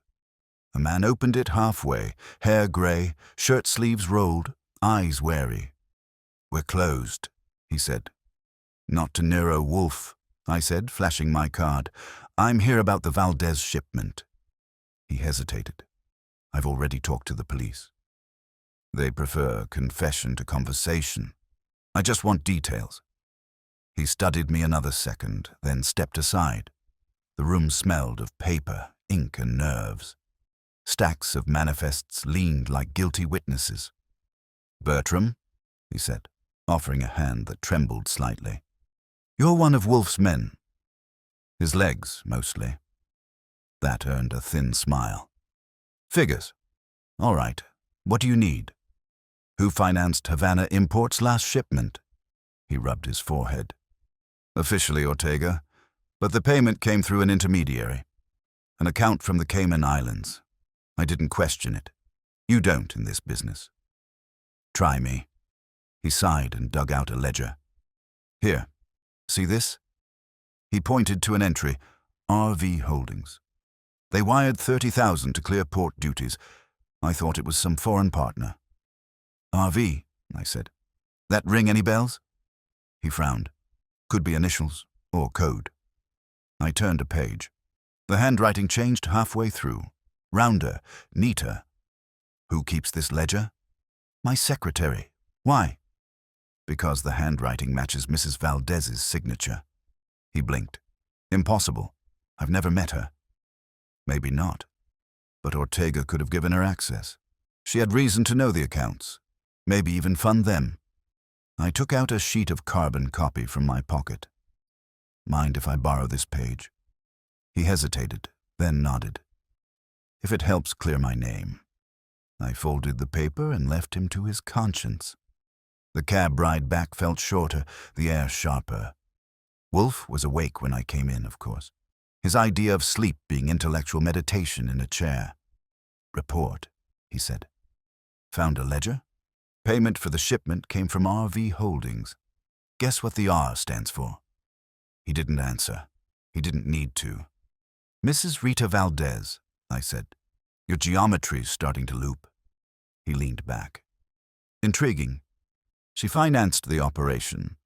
A man opened it halfway, hair grey, shirt sleeves rolled, eyes wary. "We're closed," he said. "Not to Nero Wolfe," I said, flashing my card. "I'm here about the Valdez shipment." He hesitated. "I've already talked to the police. They prefer confession to conversation. I just want details." He studied me another second, then stepped aside. The room smelled of paper, ink, and nerves. Stacks of manifests leaned like guilty witnesses. "Bertram," he said, offering a hand that trembled slightly. "You're one of Wolfe's men." "His legs, mostly." That earned a thin smile. "Figures. All right. What do you need?" "Who financed Havana imports last shipment?" He rubbed his forehead. "Officially Ortega, but the payment came through an intermediary. An account from the Cayman Islands. I didn't question it. You don't in this business." "Try me." He sighed and dug out a ledger. "Here, see this?" He pointed to an entry, RV Holdings. "They wired $30,000 to clear port duties. I thought it was some foreign partner." "RV," I said. "That ring any bells?" He frowned. "Could be initials or code." I turned a page. The handwriting changed halfway through. Rounder, neater. "Who keeps this ledger?" "My secretary." "Why?" "Because the handwriting matches Mrs. Valdez's signature." He blinked. "Impossible. I've never met her." "Maybe not. But Ortega could have given her access. She had reason to know the accounts. Maybe even fund them." I took out a sheet of carbon copy from my pocket. "Mind if I borrow this page?" He hesitated, then nodded. "If it helps clear my name." I folded the paper and left him to his conscience. The cab ride back felt shorter, the air sharper. Wolfe was awake when I came in, of course. His idea of sleep being intellectual meditation in a chair. "Report," he said. "Found a ledger? Payment for the shipment came from RV Holdings. Guess what the R stands for?" He didn't answer. He didn't need to. "Mrs. Rita Valdez," I said. "Your geometry's starting to loop." He leaned back. "Intriguing. She financed the operation,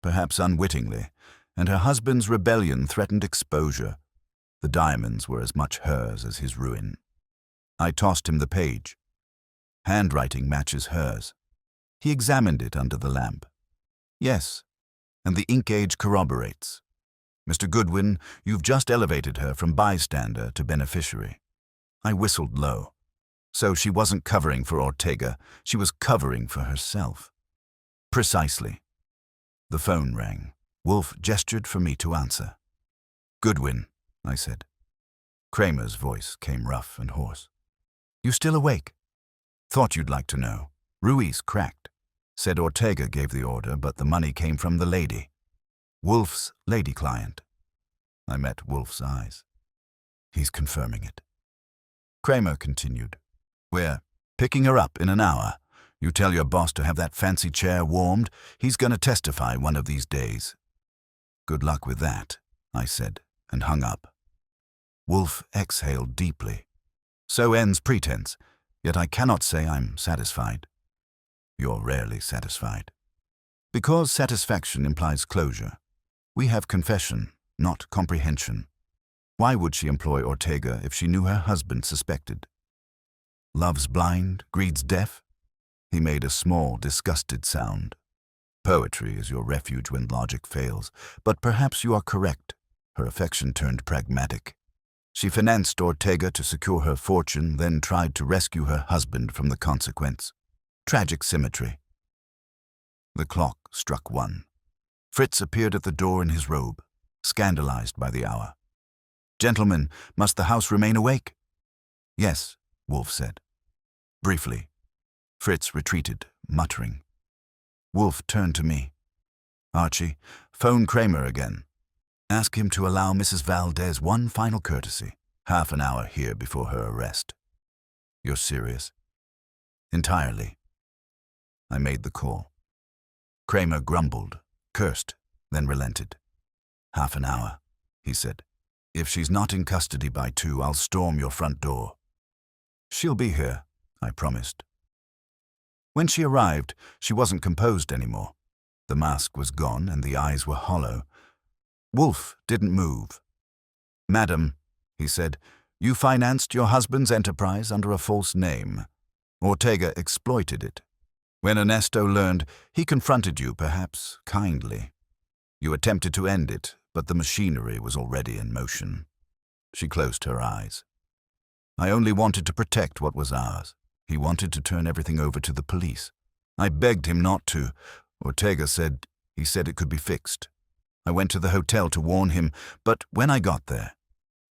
perhaps unwittingly, and her husband's rebellion threatened exposure. The diamonds were as much hers as his ruin." I tossed him the page. Handwriting matches hers. He examined it under the lamp. "Yes, and the ink age corroborates. Mr. Goodwin, you've just elevated her from bystander to beneficiary." I whistled low. So she wasn't covering for Ortega, she was covering for herself. "Precisely." The phone rang. Wolfe gestured for me to answer. "Goodwin," I said. Kramer's voice came rough and hoarse. "You still awake?" "Thought you'd like to know." Ruiz cracked. Said Ortega gave the order, but the money came from the lady. Wolfe's lady client. I met Wolfe's eyes. "He's confirming it." Kramer continued. "We're picking her up in an hour. You tell your boss to have that fancy chair warmed. He's going to testify one of these days." "Good luck with that," I said, and hung up. Wolfe exhaled deeply. "So ends pretense, yet I cannot say I'm satisfied." "You're rarely satisfied." "Because satisfaction implies closure. We have confession, not comprehension. Why would she employ Ortega if she knew her husband suspected?" "Love's blind, greed's deaf?" He made a small, disgusted sound. "Poetry is your refuge when logic fails, but perhaps you are correct." Her affection turned pragmatic. She financed Ortega to secure her fortune, then tried to rescue her husband from the consequence. Tragic symmetry. The clock struck 1. Fritz appeared at the door in his robe, scandalized by the hour. "Gentlemen, must the house remain awake?" "Yes," Wolfe said. Briefly. Fritz retreated, muttering. Wolfe turned to me. Archie, phone Kramer again. Ask him to allow Mrs. Valdez one final courtesy. Half an hour here before her arrest. You're serious? Entirely. I made the call. Kramer grumbled, cursed, then relented. Half an hour, he said. If she's not in custody by 2, I'll storm your front door. She'll be here, I promised. When she arrived, she wasn't composed anymore. The mask was gone and the eyes were hollow. Wolfe didn't move. Madam, he said, you financed your husband's enterprise under a false name. Ortega exploited it. When Ernesto learned, he confronted you, perhaps kindly. You attempted to end it, but the machinery was already in motion. She closed her eyes. I only wanted to protect what was ours. He wanted to turn everything over to the police. I begged him not to. Ortega said it could be fixed. I went to the hotel to warn him, but when I got there,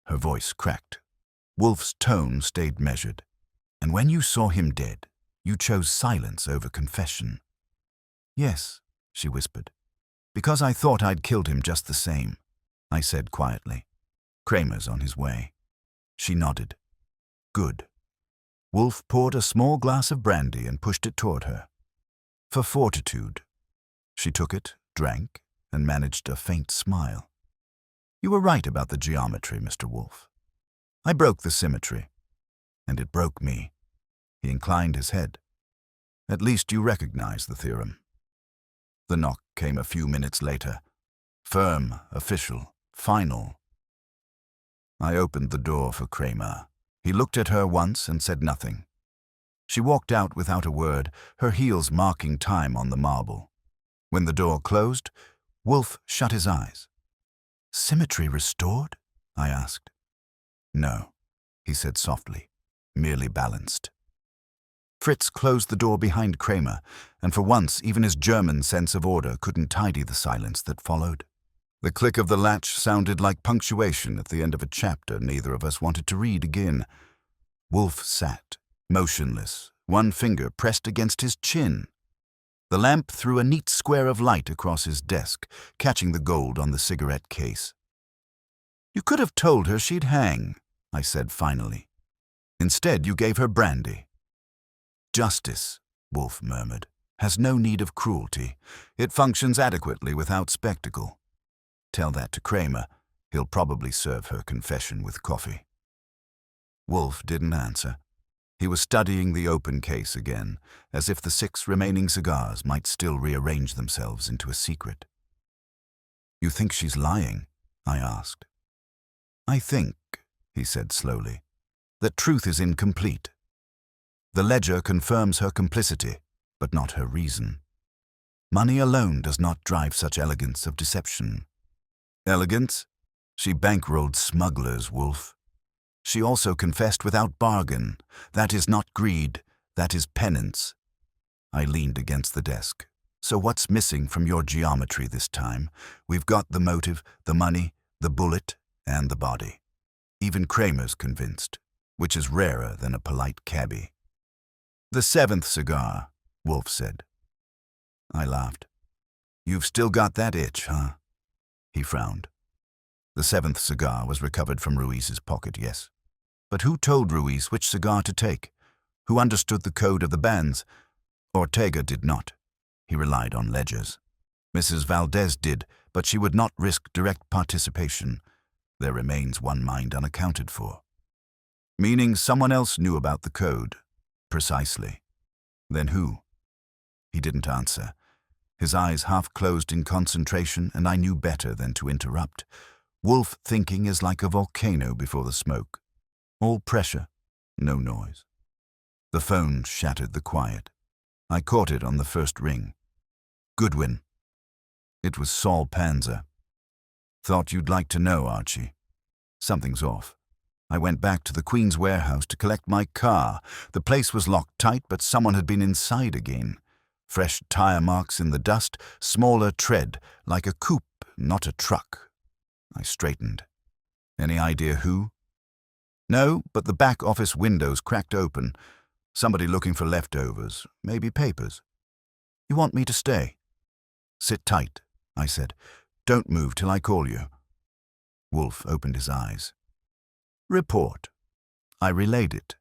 her voice cracked. Wolfe's tone stayed measured. And when you saw him dead, you chose silence over confession. Yes, she whispered. Because I thought I'd killed him just the same, I said quietly. Kramer's on his way. She nodded. Good. Wolfe poured a small glass of brandy and pushed it toward her. For fortitude. She took it, drank, and managed a faint smile. You were right about the geometry, Mr. Wolfe. I broke the symmetry, and it broke me. He inclined his head. At least you recognize the theorem. The knock came a few minutes later. Firm, official, final. I opened the door for Kramer. He looked at her once and said nothing. She walked out without a word, her heels marking time on the marble. When the door closed, Wolfe shut his eyes. Symmetry restored? I asked. No, he said softly, merely balanced. Fritz closed the door behind Kramer, and for once even his German sense of order couldn't tidy the silence that followed. The click of the latch sounded like punctuation at the end of a chapter neither of us wanted to read again. Wolfe sat, motionless, one finger pressed against his chin. The lamp threw a neat square of light across his desk, catching the gold on the cigarette case. You could have told her she'd hang, I said finally. Instead, you gave her brandy. Justice, Wolfe murmured, has no need of cruelty. It functions adequately without spectacle. Tell that to Kramer. He'll probably serve her confession with coffee. Wolfe didn't answer. He was studying the open case again, as if the 6 remaining cigars might still rearrange themselves into a secret. You think she's lying? I asked. I think, he said slowly, that truth is incomplete. The ledger confirms her complicity, but not her reason. Money alone does not drive such elegance of deception. Elegance? She bankrolled smugglers, Wolfe. She also confessed without bargain. That is not greed, that is penance. I leaned against the desk. So what's missing from your geometry this time? We've got the motive, the money, the bullet, and the body. Even Kramer's convinced, which is rarer than a polite cabbie. The 7th cigar, Wolfe said. I laughed. You've still got that itch, huh? He frowned. The 7th cigar was recovered from Ruiz's pocket, yes. But who told Ruiz which cigar to take? Who understood the code of the bands? Ortega did not. He relied on ledgers. Mrs. Valdez did, but she would not risk direct participation. There remains one mind unaccounted for. Meaning someone else knew about the code. Precisely. Then who? He didn't answer. His eyes half closed in concentration, and I knew better than to interrupt. Wolfe thinking is like a volcano before the smoke. All pressure, no noise. The phone shattered the quiet. I caught it on the first ring. Goodwin. It was Saul Panzer. Thought you'd like to know, Archie. Something's off. I went back to the Queen's warehouse to collect my car. The place was locked tight, but someone had been inside again. Fresh tire marks in the dust, smaller tread, like a coupe, not a truck. I straightened. Any idea who? No, but the back office windows cracked open. Somebody looking for leftovers, maybe papers. You want me to stay? Sit tight, I said. Don't move till I call you. Wolfe opened his eyes. Report. I relayed it.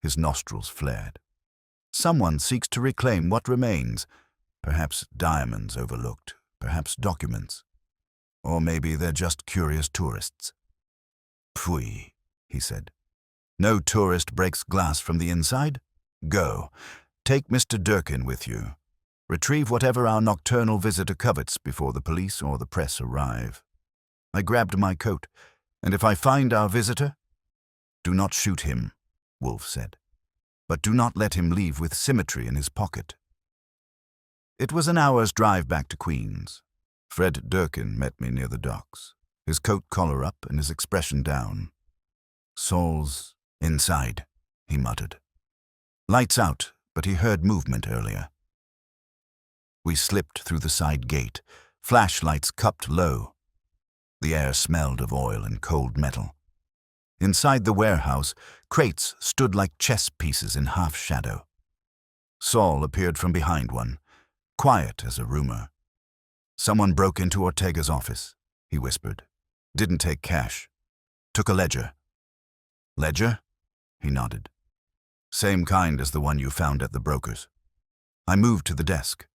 His nostrils flared. Someone seeks to reclaim what remains. Perhaps diamonds overlooked, perhaps documents. Or maybe they're just curious tourists. Pfui, he said. No tourist breaks glass from the inside. Go. Take Mr. Durkin with you. Retrieve whatever our nocturnal visitor covets before the police or the press arrive. I grabbed my coat. And if I find our visitor? Do not shoot him, Wolfe said. But do not let him leave with symmetry in his pocket. It was an hour's drive back to Queens. Fred Durkin met me near the docks, his coat collar up and his expression down. Saul's inside, he muttered. Lights out, but he heard movement earlier. We slipped through the side gate, flashlights cupped low. The air smelled of oil and cold metal. Inside the warehouse, crates stood like chess pieces in half shadow. Saul appeared from behind one, quiet as a rumor. Someone broke into Ortega's office, he whispered. Didn't take cash. Took a ledger. Ledger? He nodded. Same kind as the one you found at the broker's. I moved to the desk.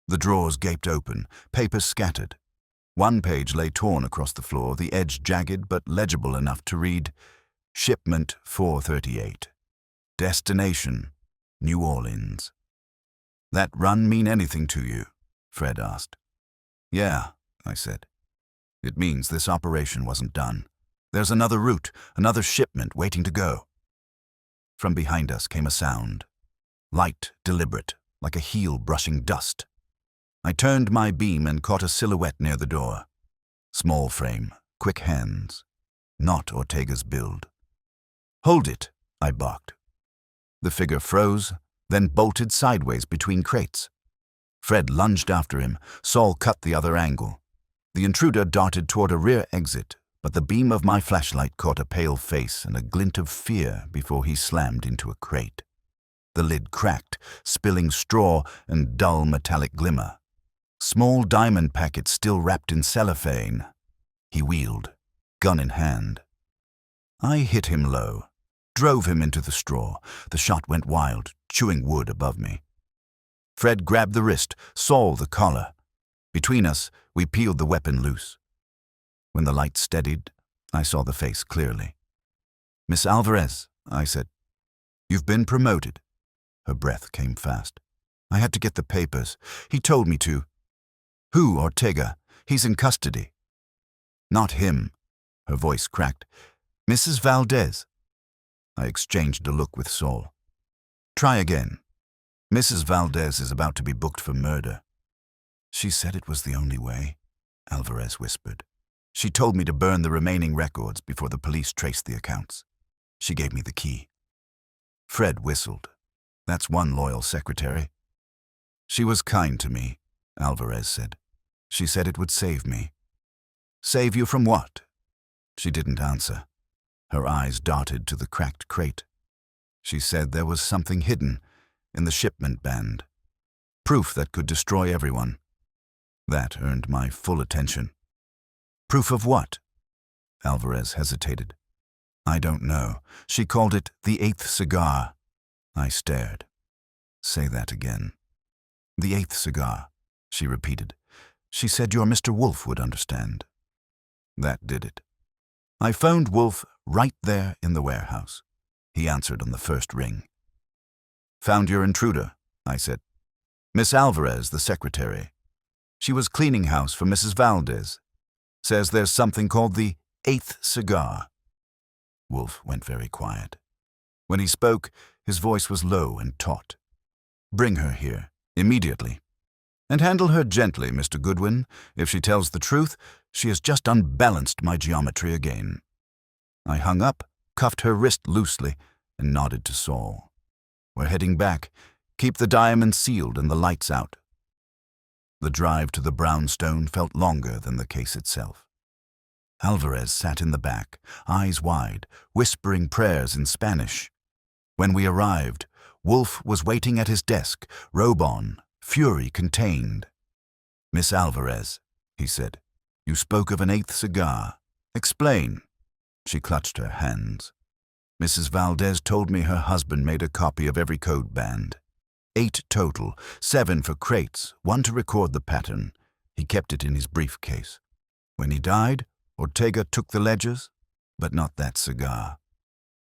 The drawers gaped open, papers scattered. One page lay torn across the floor, the edge jagged but legible enough to read, Shipment 438. Destination, New Orleans. That run mean anything to you? Fred asked. Yeah, I said. It means this operation wasn't done. There's another route, another shipment waiting to go. From behind us came a sound. Light, deliberate, like a heel brushing dust. I turned my beam and caught a silhouette near the door. Small frame, quick hands. Not Ortega's build. Hold it, I barked. The figure froze, then bolted sideways between crates. Fred lunged after him. Saul cut the other angle. The intruder darted toward a rear exit, but the beam of my flashlight caught a pale face and a glint of fear before he slammed into a crate. The lid cracked, spilling straw and dull metallic glimmer. Small diamond packets still wrapped in cellophane. He wheeled, gun in hand. I hit him low, drove him into the straw. The shot went wild, chewing wood above me. Fred grabbed the wrist, Saul the collar. Between us, we peeled the weapon loose. When the light steadied, I saw the face clearly. Miss Alvarez, I said. You've been promoted. Her breath came fast. I had to get the papers. He told me to. Who, Ortega? He's in custody. Not him. Her voice cracked. Mrs. Valdez. I exchanged a look with Saul. Try again. Mrs. Valdez is about to be booked for murder. She said it was the only way, Alvarez whispered. She told me to burn the remaining records before the police traced the accounts. She gave me the key. Fred whistled. That's one loyal secretary. She was kind to me, Alvarez said. She said it would save me. Save you from what? She didn't answer. Her eyes darted to the cracked crate. She said there was something hidden in the shipment band. Proof that could destroy everyone. That earned my full attention. Proof of what? Alvarez hesitated. I don't know. She called it the 8th cigar. I stared. Say that again. The 8th cigar, she repeated. She said your Mr. Wolfe would understand. That did it. I phoned Wolfe right there in the warehouse. He answered on the first ring. Found your intruder, I said. Miss Alvarez, the secretary. She was cleaning house for Mrs. Valdez. Says there's something called the 8th cigar. Wolfe went very quiet. When he spoke, his voice was low and taut. Bring her here, immediately. And handle her gently, Mr. Goodwin. If she tells the truth, she has just unbalanced my geometry again. I hung up, cuffed her wrist loosely, and nodded to Saul. We're heading back. Keep the diamond sealed and the lights out. The drive to the brownstone felt longer than the case itself. Alvarez sat in the back, eyes wide, whispering prayers in Spanish. When we arrived, Wolfe was waiting at his desk, robe on, fury contained. "Miss Alvarez," he said, "you spoke of an 8th cigar. Explain." She clutched her hands. "Mrs. Valdez told me her husband made a copy of every code band. 8 total, 7 for crates, 1 to record the pattern. He kept it in his briefcase. When he died, Ortega took the ledgers, but not that cigar.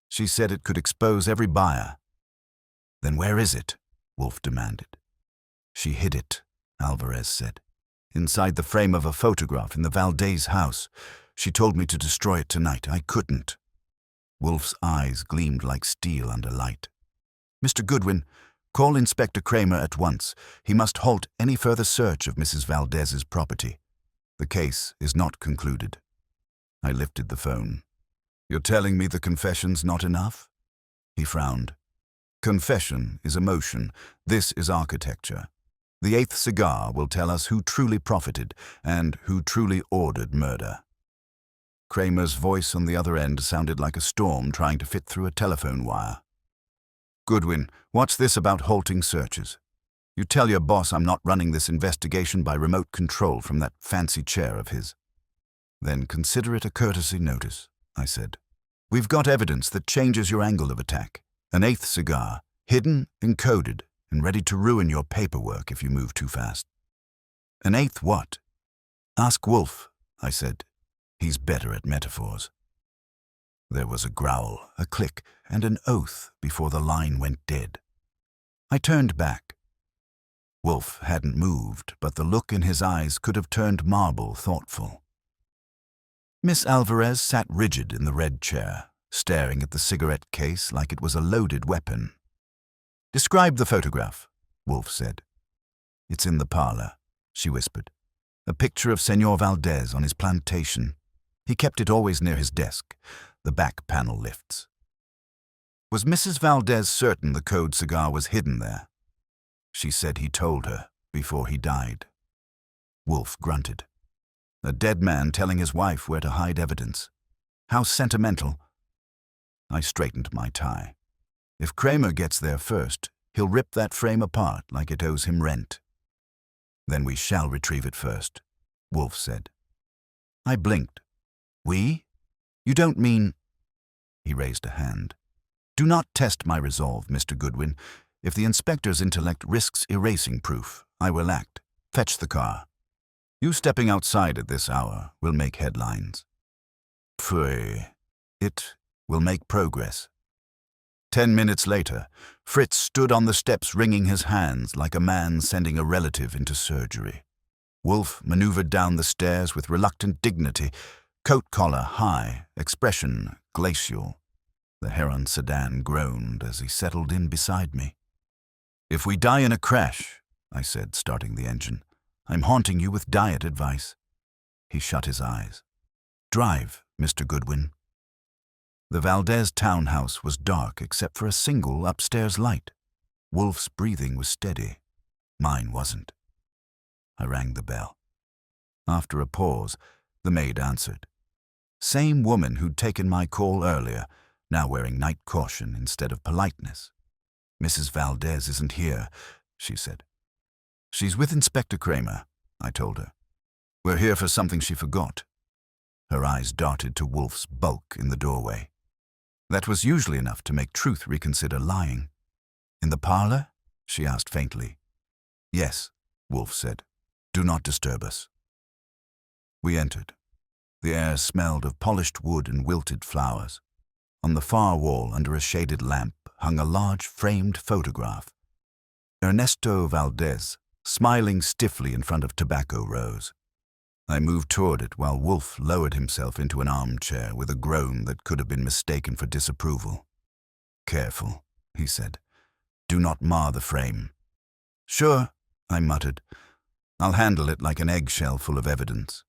She said it could expose every buyer." "Then where is it?" Wolfe demanded. "She hid it," Alvarez said. "Inside the frame of a photograph in the Valdez house. She told me to destroy it tonight. I couldn't." Wolfe's eyes gleamed like steel under light. "Mr. Goodwin, call Inspector Kramer at once. He must halt any further search of Mrs. Valdez's property. The case is not concluded." I lifted the phone. "You're telling me the confession's not enough?" He frowned. "Confession is emotion. This is architecture. The 8th cigar will tell us who truly profited and who truly ordered murder." Kramer's voice on the other end sounded like a storm trying to fit through a telephone wire. "Goodwin, what's this about halting searches? You tell your boss I'm not running this investigation by remote control from that fancy chair of his." "Then consider it a courtesy notice," I said. "We've got evidence that changes your angle of attack. An 8th cigar, hidden, encoded, and ready to ruin your paperwork if you move too fast." "An 8th what?" "Ask Wolfe," I said. "He's better at metaphors." There was a growl, a click, and an oath before the line went dead. I turned back. Wolfe hadn't moved, but the look in his eyes could have turned marble thoughtful. Miss Alvarez sat rigid in the red chair, staring at the cigarette case like it was a loaded weapon. "Describe the photograph," Wolfe said. "It's in the parlor," she whispered. "A picture of Senor Valdez on his plantation. He kept it always near his desk. The back panel lifts." "Was Mrs. Valdez certain the code cigar was hidden there?" "She said he told her before he died." Wolfe grunted. A dead man telling his wife where to hide evidence. How sentimental. I straightened my tie. If Kramer gets there first, he'll rip that frame apart like it owes him rent. "Then we shall retrieve it first," Wolfe said. I blinked. "We? You don't mean—" He raised a hand. "Do not test my resolve, Mr. Goodwin. If the inspector's intellect risks erasing proof, I will act. Fetch the car. You stepping outside at this hour will make headlines. Pfui. It will make progress." 10 minutes later, Fritz stood on the steps wringing his hands like a man sending a relative into surgery. Wolfe maneuvered down the stairs with reluctant dignity, coat collar high, expression glacial. The Heron sedan groaned as he settled in beside me. "If we die in a crash," I said, starting the engine, "I'm haunting you with diet advice." He shut his eyes. "Drive, Mr. Goodwin." The Valdez townhouse was dark except for a single upstairs light. Wolfe's breathing was steady. Mine wasn't. I rang the bell. After a pause, the maid answered. Same woman who'd taken my call earlier, now wearing night caution instead of politeness. "Mrs. Valdez isn't here," she said. "She's with Inspector Kramer," I told her. "We're here for something she forgot." Her eyes darted to Wolfe's bulk in the doorway. That was usually enough to make truth reconsider lying. "In the parlor?" she asked faintly. "Yes," Wolfe said. "Do not disturb us." We entered. The air smelled of polished wood and wilted flowers. On the far wall, under a shaded lamp, hung a large framed photograph. Ernesto Valdez, smiling stiffly in front of Tobacco Rose. I moved toward it while Wolfe lowered himself into an armchair with a groan that could have been mistaken for disapproval. "Careful," he said. "Do not mar the frame." "Sure," I muttered. "I'll handle it like an eggshell full of evidence."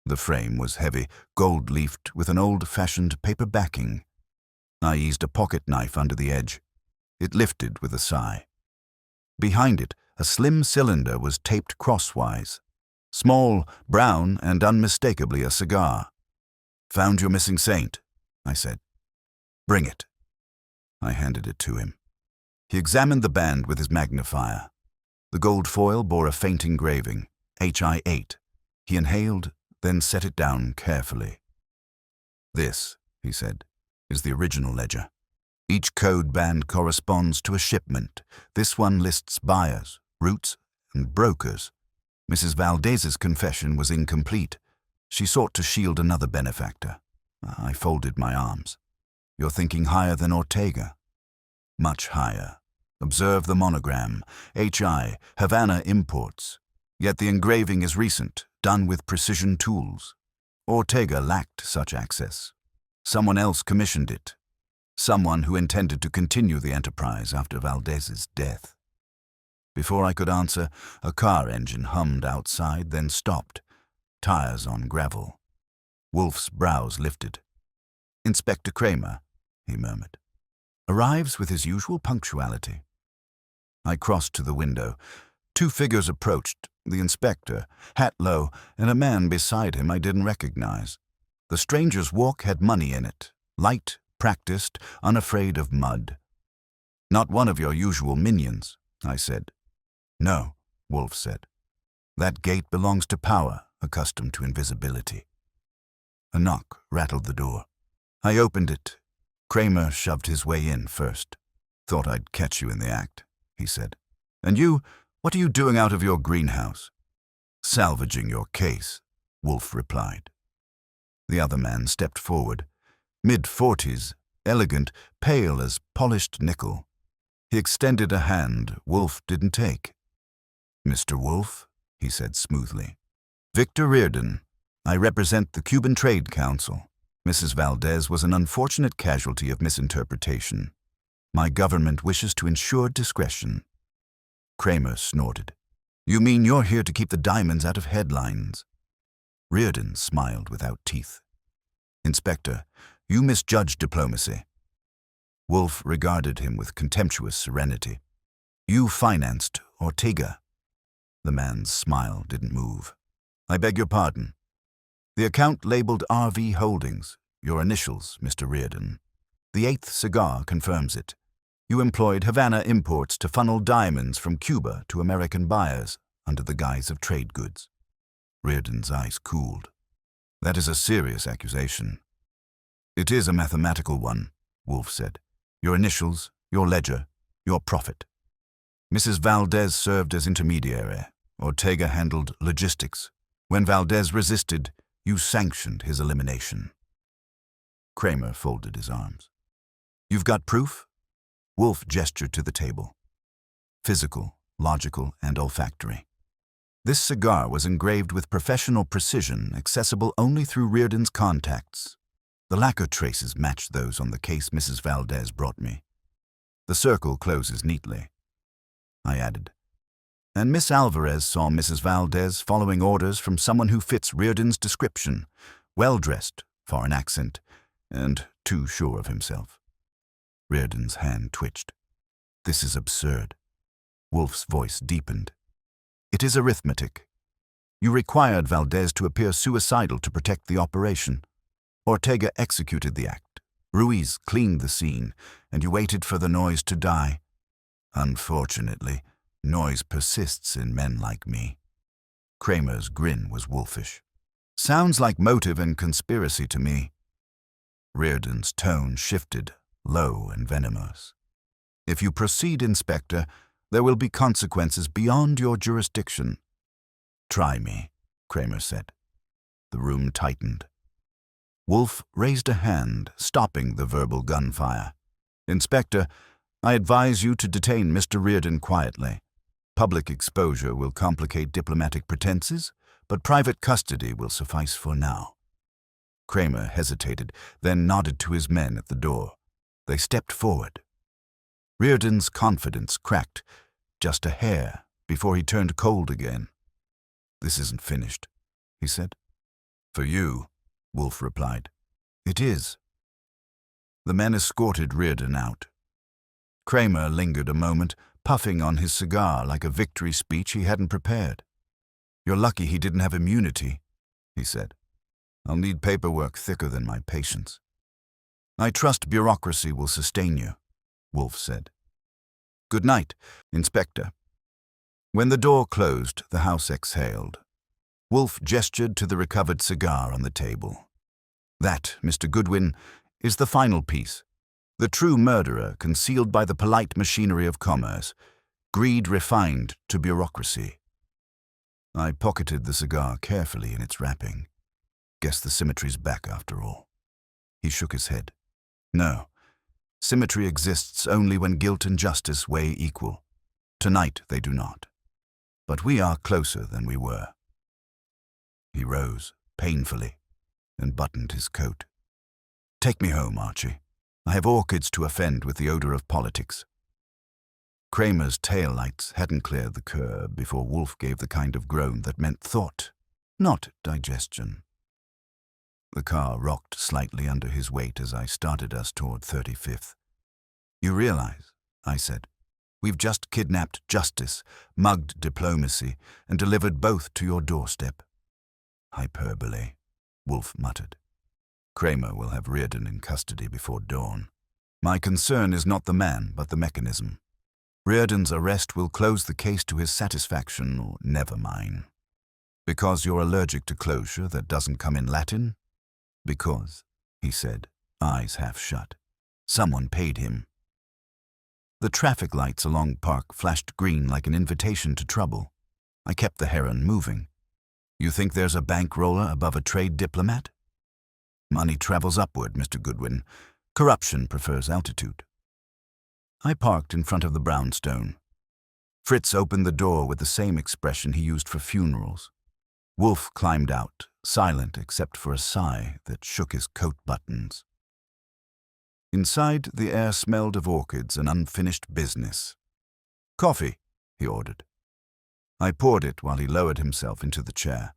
The frame was heavy, gold-leafed, with an old-fashioned paper backing. I eased a pocket knife under the edge. It lifted with a sigh. Behind it, a slim cylinder was taped crosswise. Small, brown, and unmistakably a cigar. "Found your missing saint," I said. "Bring it." I handed it to him. He examined the band with his magnifier. The gold foil bore a faint engraving, HI8. He inhaled, then set it down carefully. "This," he said, "is the original ledger. Each code band corresponds to a shipment. This one lists buyers, routes, and brokers. Mrs. Valdez's confession was incomplete. She sought to shield another benefactor. I folded my arms. You're thinking higher than Ortega. Much higher. Observe the monogram, HI, Havana Imports. Yet the engraving is recent, done with precision tools. Ortega lacked such access. Someone else commissioned it. Someone who intended to continue the enterprise after Valdez's death." Before I could answer, a car engine hummed outside, then stopped, tires on gravel. Wolfe's brows lifted. "Inspector Kramer," he murmured, "arrives with his usual punctuality." I crossed to the window. Two figures approached, the inspector, hat low, and a man beside him I didn't recognize. The stranger's walk had money in it, light, practiced, unafraid of mud. "Not one of your usual minions," I said. "No," Wolfe said. "That gate belongs to power, accustomed to invisibility." A knock rattled the door. I opened it. Kramer shoved his way in first. "Thought I'd catch you in the act," he said. "And you, what are you doing out of your greenhouse?" "Salvaging your case," Wolfe replied. The other man stepped forward. Mid-40s, elegant, pale as polished nickel. He extended a hand Wolfe didn't take. "Mr. Wolfe," he said smoothly. "Victor Reardon. I represent the Cuban Trade Council. Mrs. Valdez was an unfortunate casualty of misinterpretation. My government wishes to ensure discretion." Kramer snorted. "You mean you're here to keep the diamonds out of headlines?" Reardon smiled without teeth. "Inspector, you misjudged diplomacy." Wolfe regarded him with contemptuous serenity. "You financed Ortega." The man's smile didn't move. "I beg your pardon. The account labeled RV Holdings, your initials, Mr. Reardon. The 8th cigar confirms it. You employed Havana Imports to funnel diamonds from Cuba to American buyers under the guise of trade goods." Reardon's eyes cooled. "That is a serious accusation." "It is a mathematical one," Wolfe said. "Your initials, your ledger, your profit. Mrs. Valdez served as intermediary. Ortega handled logistics. When Valdez resisted, you sanctioned his elimination." Kramer folded his arms. "You've got proof?" Wolfe gestured to the table. "Physical, logical, and olfactory. This cigar was engraved with professional precision, accessible only through Reardon's contacts. The lacquer traces match those on the case Mrs. Valdez brought me. The circle closes neatly." I added, "And Miss Alvarez saw Mrs. Valdez following orders from someone who fits Reardon's description, well-dressed, foreign accent, and too sure of himself." Reardon's hand twitched. "This is absurd." Wolfe's voice deepened. "It is arithmetic. You required Valdez to appear suicidal to protect the operation. Ortega executed the act. Ruiz cleaned the scene, and you waited for the noise to die. Unfortunately, noise persists in men like me." Kramer's grin was wolfish. "Sounds like motive and conspiracy to me." Reardon's tone shifted, low and venomous. "If you proceed, Inspector, there will be consequences beyond your jurisdiction." "Try me," Kramer said. The room tightened. Wolfe raised a hand, stopping the verbal gunfire. "Inspector, I advise you to detain Mr. Reardon quietly. Public exposure will complicate diplomatic pretenses, but private custody will suffice for now." Kramer hesitated, then nodded to his men at the door. They stepped forward. Reardon's confidence cracked, just a hair, before he turned cold again. "This isn't finished," he said. "For you," Wolfe replied. "It is." The men escorted Reardon out. Kramer lingered a moment, puffing on his cigar like a victory speech he hadn't prepared. "You're lucky he didn't have immunity," he said. "I'll need paperwork thicker than my patience." "I trust bureaucracy will sustain you," Wolfe said. "Good night, Inspector." When the door closed, the house exhaled. Wolfe gestured to the recovered cigar on the table. That, Mr. Goodwin, is the final piece. The true murderer concealed by the polite machinery of commerce, greed refined to bureaucracy. I pocketed the cigar carefully in its wrapping. Guess the symmetry's back after all. He shook his head. No, symmetry exists only when guilt and justice weigh equal. Tonight they do not. But we are closer than we were. He rose, painfully, and buttoned his coat. Take me home, Archie. I have orchids to offend with the odor of politics. Kramer's tail lights hadn't cleared the curb before Wolfe gave the kind of groan that meant thought, not digestion. The car rocked slightly under his weight as I started us toward 35th. You realize, I said, we've just kidnapped justice, mugged diplomacy, and delivered both to your doorstep. Hyperbole, Wolfe muttered. Kramer will have Reardon in custody before dawn. My concern is not the man, but the mechanism. Reardon's arrest will close the case to his satisfaction, or never mine. Because you're allergic to closure that doesn't come in Latin? Because, he said, eyes half shut. Someone paid him. The traffic lights along Park flashed green like an invitation to trouble. I kept the heron moving. You think there's a bankroller above a trade diplomat? Money travels upward, Mr. Goodwin. Corruption prefers altitude. I parked in front of the brownstone. Fritz opened the door with the same expression he used for funerals. Wolfe climbed out, silent except for a sigh that shook his coat buttons. Inside, the air smelled of orchids and unfinished business. Coffee, he ordered. I poured it while he lowered himself into the chair.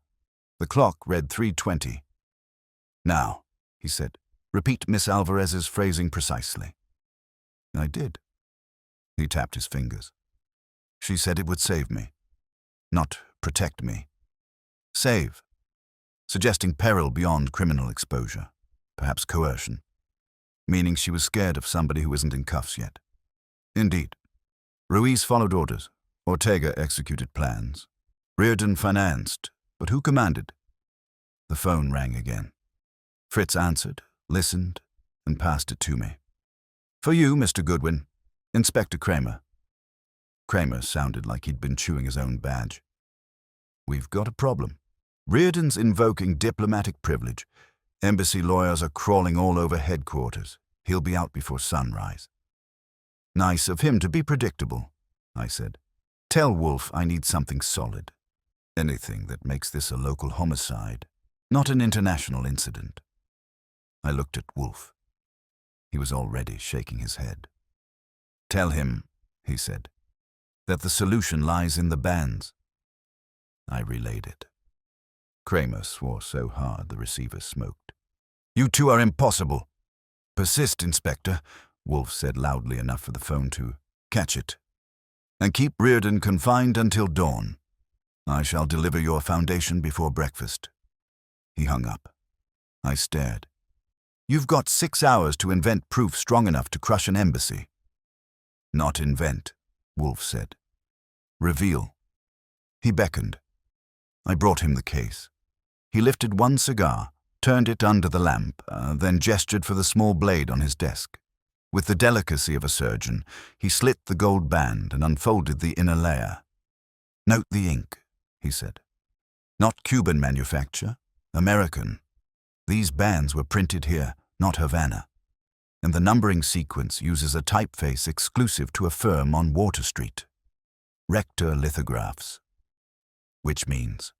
The clock read 3:20. Now, he said, repeat Miss Alvarez's phrasing precisely. I did. He tapped his fingers. She said it would save me, not protect me. Save, suggesting peril beyond criminal exposure, perhaps coercion, meaning she was scared of somebody who isn't in cuffs yet. Indeed. Ruiz followed orders. Ortega executed plans. Reardon financed, but who commanded? The phone rang again. Fritz answered, listened, and passed it to me. For you, Mr. Goodwin, Inspector Kramer. Kramer sounded like he'd been chewing his own badge. We've got a problem. Reardon's invoking diplomatic privilege. Embassy lawyers are crawling all over headquarters. He'll be out before sunrise. Nice of him to be predictable, I said. Tell Wolfe I need something solid. Anything that makes this a local homicide, not an international incident. I looked at Wolfe. He was already shaking his head. Tell him, he said, that the solution lies in the bands. I relayed it. Kramer swore so hard the receiver smoked. You two are impossible. Persist, Inspector, Wolfe said loudly enough for the phone to catch it. And keep Reardon confined until dawn. I shall deliver your foundation before breakfast. He hung up. I stared. You've got 6 hours to invent proof strong enough to crush an embassy. Not invent, Wolfe said. Reveal. He beckoned. I brought him the case. He lifted one cigar, turned it under the lamp, then gestured for the small blade on his desk. With the delicacy of a surgeon, he slit the gold band and unfolded the inner layer. Note the ink, he said. Not Cuban manufacture, American. These bands were printed here, not Havana. And the numbering sequence uses a typeface exclusive to a firm on Water Street. Rector lithographs. Which means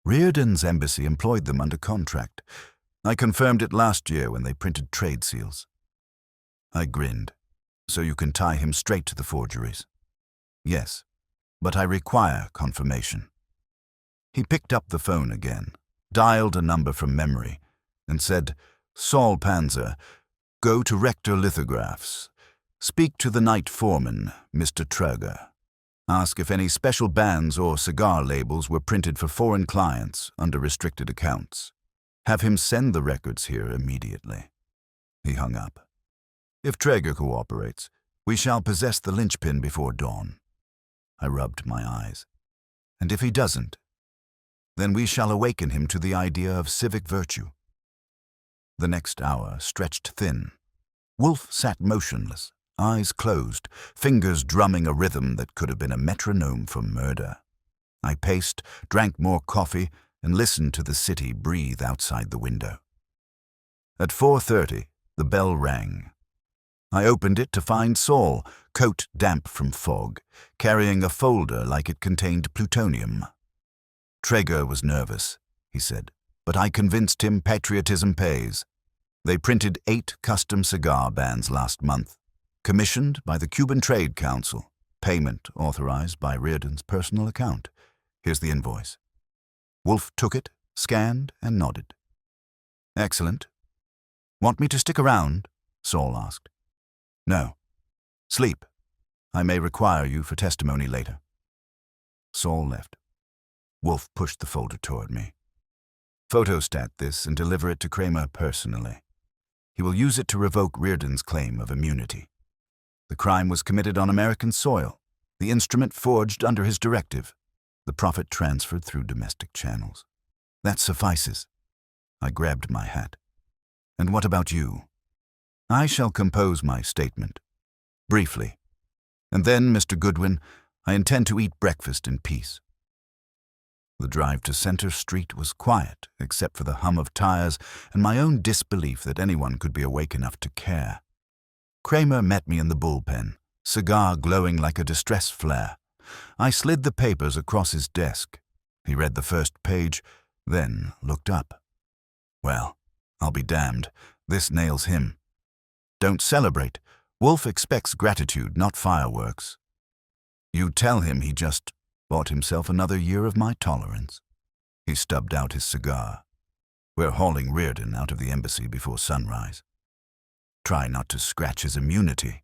Reardon's embassy employed them under contract. I confirmed it last year when they printed trade seals. I grinned. So you can tie him straight to the forgeries? Yes, but I require confirmation. He picked up the phone again, dialed a number from memory, and said, Saul Panzer, go to Rector Lithographs. Speak to the night foreman, Mr. Traeger. Ask if any special bands or cigar labels were printed for foreign clients under restricted accounts. Have him send the records here immediately. He hung up. If Traeger cooperates, we shall possess the linchpin before dawn. I rubbed my eyes. And if he doesn't, then we shall awaken him to the idea of civic virtue. The next hour stretched thin. Wolfe sat motionless, eyes closed, fingers drumming a rhythm that could have been a metronome for murder. I paced, drank more coffee, and listened to the city breathe outside the window. At 4:30, the bell rang. I opened it to find Saul, coat damp from fog, carrying a folder like it contained plutonium. "Traeger was nervous," he said, "but I convinced him patriotism pays. They printed 8 custom cigar bands last month, commissioned by the Cuban Trade Council, payment authorized by Reardon's personal account. Here's the invoice." Wolfe took it, scanned, and nodded. "Excellent. Want me to stick around?" Saul asked. "No. Sleep. I may require you for testimony later." Saul left. Wolfe pushed the folder toward me. "Photostat this and deliver it to Kramer personally. He will use it to revoke Reardon's claim of immunity. The crime was committed on American soil, the instrument forged under his directive, the profit transferred through domestic channels. That suffices." I grabbed my hat. "And what about you?" "I shall compose my statement. Briefly. And then, Mr. Goodwin, I intend to eat breakfast in peace." The drive to Center Street was quiet, except for the hum of tires and my own disbelief that anyone could be awake enough to care. Kramer met me in the bullpen, cigar glowing like a distress flare. I slid the papers across his desk. He read the first page, then looked up. "Well, I'll be damned. This nails him. Don't celebrate. Wolfe expects gratitude, not fireworks. You tell him he just bought himself another year of my tolerance." He stubbed out his cigar. "We're hauling Reardon out of the embassy before sunrise." "Try not to scratch his immunity."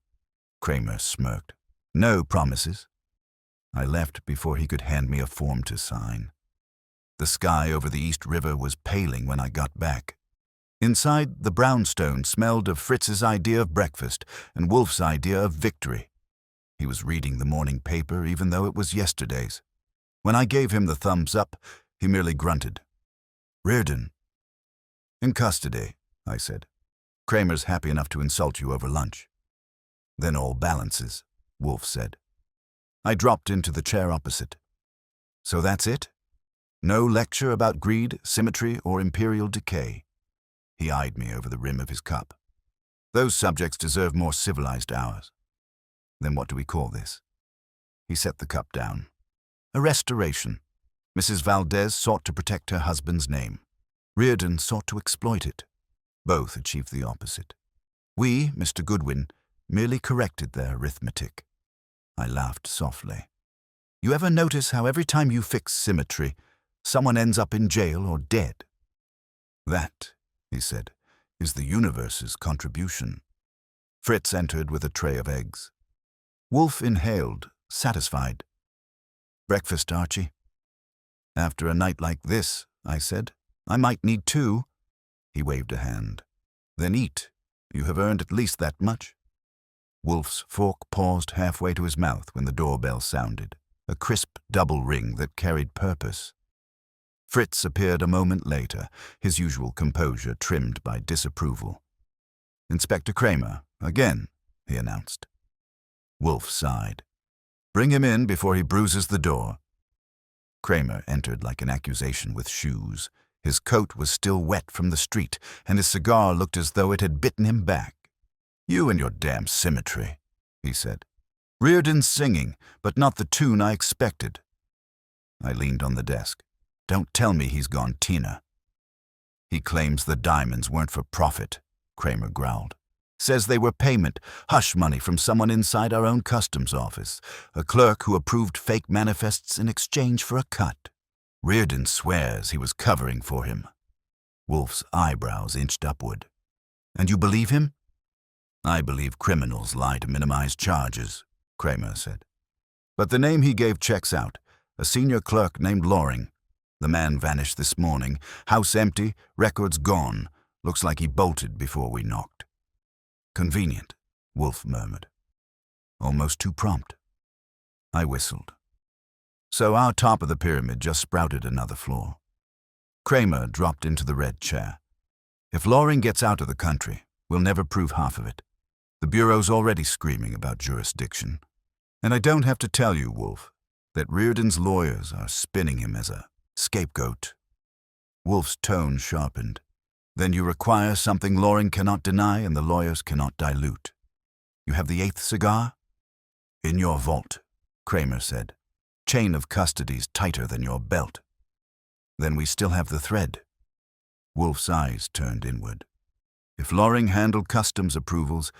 Kramer smirked. "No promises." I left before he could hand me a form to sign. The sky over the East River was paling when I got back. Inside, the brownstone smelled of Fritz's idea of breakfast and Wolfe's idea of victory. He was reading the morning paper even though it was yesterday's. When I gave him the thumbs up, he merely grunted. "Reardon." "In custody," I said. "Kramer's happy enough to insult you over lunch." "Then all balances," Wolfe said. I dropped into the chair opposite. "So that's it? No lecture about greed, symmetry, or imperial decay?" He eyed me over the rim of his cup. "Those subjects deserve more civilized hours." "Then what do we call this?" He set the cup down. "A restoration. Mrs. Valdez sought to protect her husband's name. Reardon sought to exploit it. Both achieved the opposite. We, Mr. Goodwin, merely corrected their arithmetic." I laughed softly. "You ever notice how every time you fix symmetry, someone ends up in jail or dead?" "That," he said, "is the universe's contribution." Fritz entered with a tray of eggs. Wolfe inhaled, satisfied. "Breakfast, Archie?" "After a night like this," I said, "I might need 2. He waved a hand. "Then eat. You have earned at least that much." Wolfe's fork paused halfway to his mouth when the doorbell sounded, a crisp double ring that carried purpose. Fritz appeared a moment later, his usual composure trimmed by disapproval. "Inspector Kramer, again," he announced. Wolfe sighed. "Bring him in before he bruises the door." Kramer entered like an accusation with shoes. His coat was still wet from the street, and his cigar looked as though it had bitten him back. "You and your damn symmetry," he said. "Reardon's singing, but not the tune I expected." I leaned on the desk. "Don't tell me he's gone Tina." "He claims the diamonds weren't for profit," Kramer growled. "Says they were payment, hush money from someone inside our own customs office, a clerk who approved fake manifests in exchange for a cut. Reardon swears he was covering for him." Wolfe's eyebrows inched upward. "And you believe him?" "I believe criminals lie to minimize charges," Kramer said. "But the name he gave checks out, a senior clerk named Loring. The man vanished this morning, house empty, records gone. Looks like he bolted before we knocked." "Convenient," Wolfe murmured. "Almost too prompt." I whistled. So our top of the pyramid just sprouted another floor. Kramer dropped into the red chair. If Loring gets out of the country, we'll never prove half of it. The Bureau's already screaming about jurisdiction. And I don't have to tell you, Wolfe, that Reardon's lawyers are spinning him as a scapegoat. Wolfe's tone sharpened. Then you require something Loring cannot deny and the lawyers cannot dilute. You have the 8th cigar? In your vault, Kramer said. Chain of custody's tighter than your belt. Then we still have the thread. Wolfe's eyes turned inward. If Loring handled customs approvals,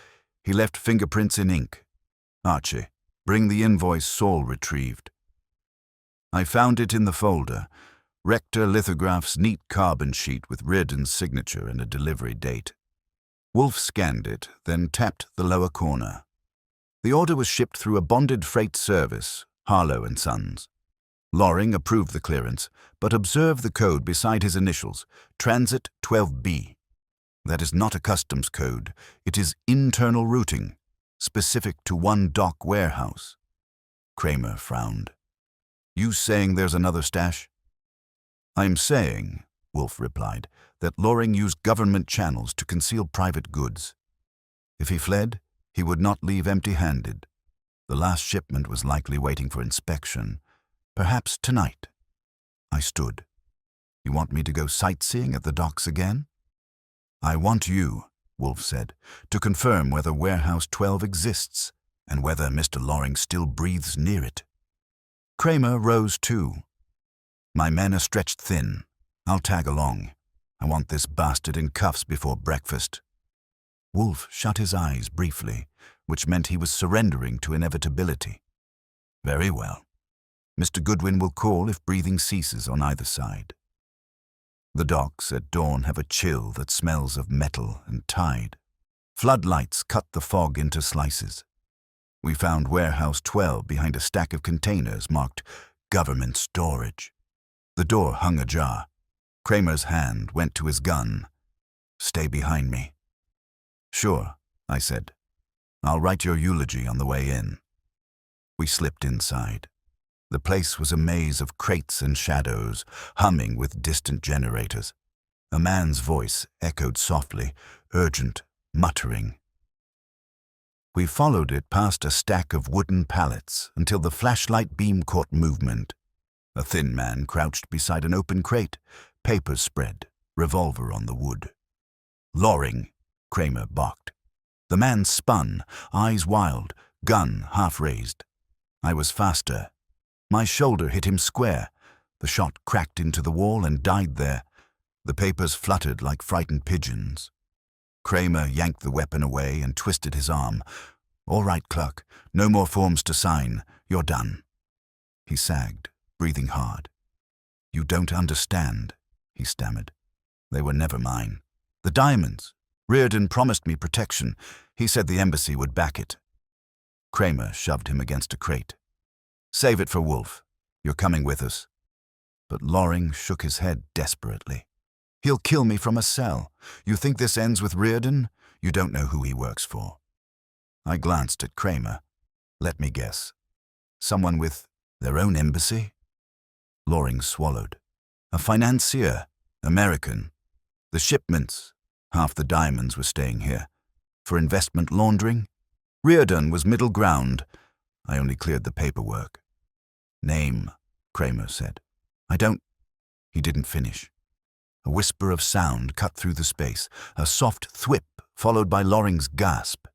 he left fingerprints in ink. Archie, bring the invoice Saul retrieved. I found it in the folder. Rector Lithograph's neat carbon sheet with Reardon's signature and a delivery date. Wolfe scanned it, then tapped the lower corner. The order was shipped through a bonded freight service, Harlow & Sons. Loring approved the clearance, but observed the code beside his initials, Transit 12B. That is not a customs code. It is internal routing, specific to one dock warehouse. Kramer frowned. You saying there's another stash? I'm saying, Wolfe replied, that Loring used government channels to conceal private goods. If he fled, he would not leave empty-handed. The last shipment was likely waiting for inspection, perhaps tonight. I stood. You want me to go sightseeing at the docks again? I want you, Wolfe said, to confirm whether Warehouse 12 exists and whether Mr. Loring still breathes near it. Kramer rose too. My men are stretched thin. I'll tag along. I want this bastard in cuffs before breakfast. Wolfe shut his eyes briefly, which meant he was surrendering to inevitability. Very well. Mr. Goodwin will call if breathing ceases on either side. The docks at dawn have a chill that smells of metal and tide. Floodlights cut the fog into slices. We found Warehouse 12 behind a stack of containers marked Government Storage. The door hung ajar. Kramer's hand went to his gun. Stay behind me. Sure, I said. I'll write your eulogy on the way in. We slipped inside. The place was a maze of crates and shadows, humming with distant generators. A man's voice echoed softly, urgent, muttering. We followed it past a stack of wooden pallets until the flashlight beam caught movement. A thin man crouched beside an open crate, papers spread, revolver on the wood. Loring, Kramer barked. The man spun, eyes wild, gun half raised. I was faster. My shoulder hit him square. The shot cracked into the wall and died there. The papers fluttered like frightened pigeons. Kramer yanked the weapon away and twisted his arm. All right, clerk. No more forms to sign. You're done. He sagged, breathing hard. You don't understand, he stammered. They were never mine. The diamonds. Reardon promised me protection. He said the embassy would back it. Kramer shoved him against a crate. Save it for Wolfe. You're coming with us. But Loring shook his head desperately. He'll kill me from a cell. You think this ends with Reardon? You don't know who he works for. I glanced at Kramer. Let me guess. Someone with their own embassy? Loring swallowed. A financier. American. The shipments. Half the diamonds were staying here. For investment laundering? Reardon was middle ground. I only cleared the paperwork. Name, Kramer said. I don't... He didn't finish. A whisper of sound cut through the space, a soft thwip followed by Loring's gasp.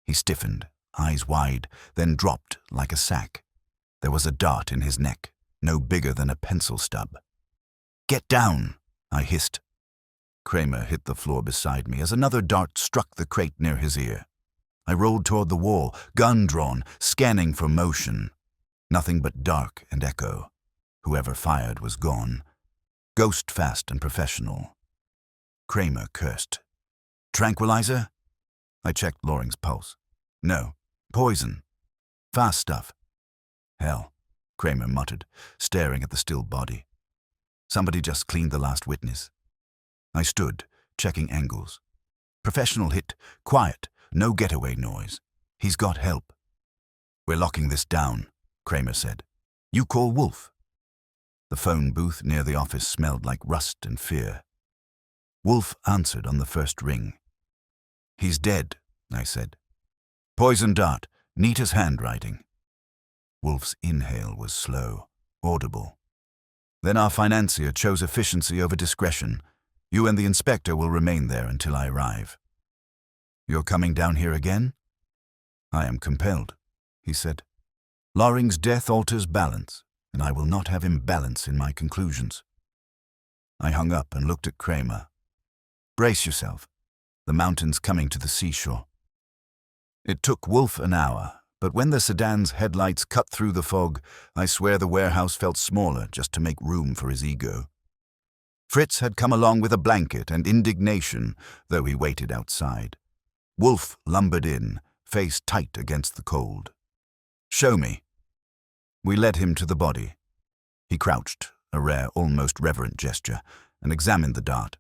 He stiffened, eyes wide, then dropped like a sack. There was a dart in his neck, no bigger than a pencil stub. Get down, I hissed. Kramer hit the floor beside me as another dart struck the crate near his ear. I rolled toward the wall, gun drawn, scanning for motion. Nothing but dark and echo. Whoever fired was gone. Ghost fast and professional. Kramer cursed. Tranquilizer? I checked Loring's pulse. No. Poison. Fast stuff. Hell, Kramer muttered, staring at the still body. Somebody just cleaned the last witness. I stood, checking angles. Professional hit, quiet, no getaway noise. He's got help. We're locking this down, Kramer said. You call Wolfe? The phone booth near the office smelled like rust and fear. Wolfe answered on the first ring. He's dead, I said. Poison dart, neat as handwriting. Wolfe's inhale was slow, audible. Then our financier chose efficiency over discretion. You and the inspector will remain there until I arrive. You're coming down here again? I am compelled, he said. Loring's death alters balance, and I will not have imbalance in my conclusions. I hung up and looked at Kramer. Brace yourself. The mountain's coming to the seashore. It took Wolfe an hour, but when the sedan's headlights cut through the fog, I swear the warehouse felt smaller just to make room for his ego. Fritz had come along with a blanket and indignation, though he waited outside. Wolfe lumbered in, face tight against the cold. Show me. We led him to the body. He crouched, a rare, almost reverent gesture, and examined the dart.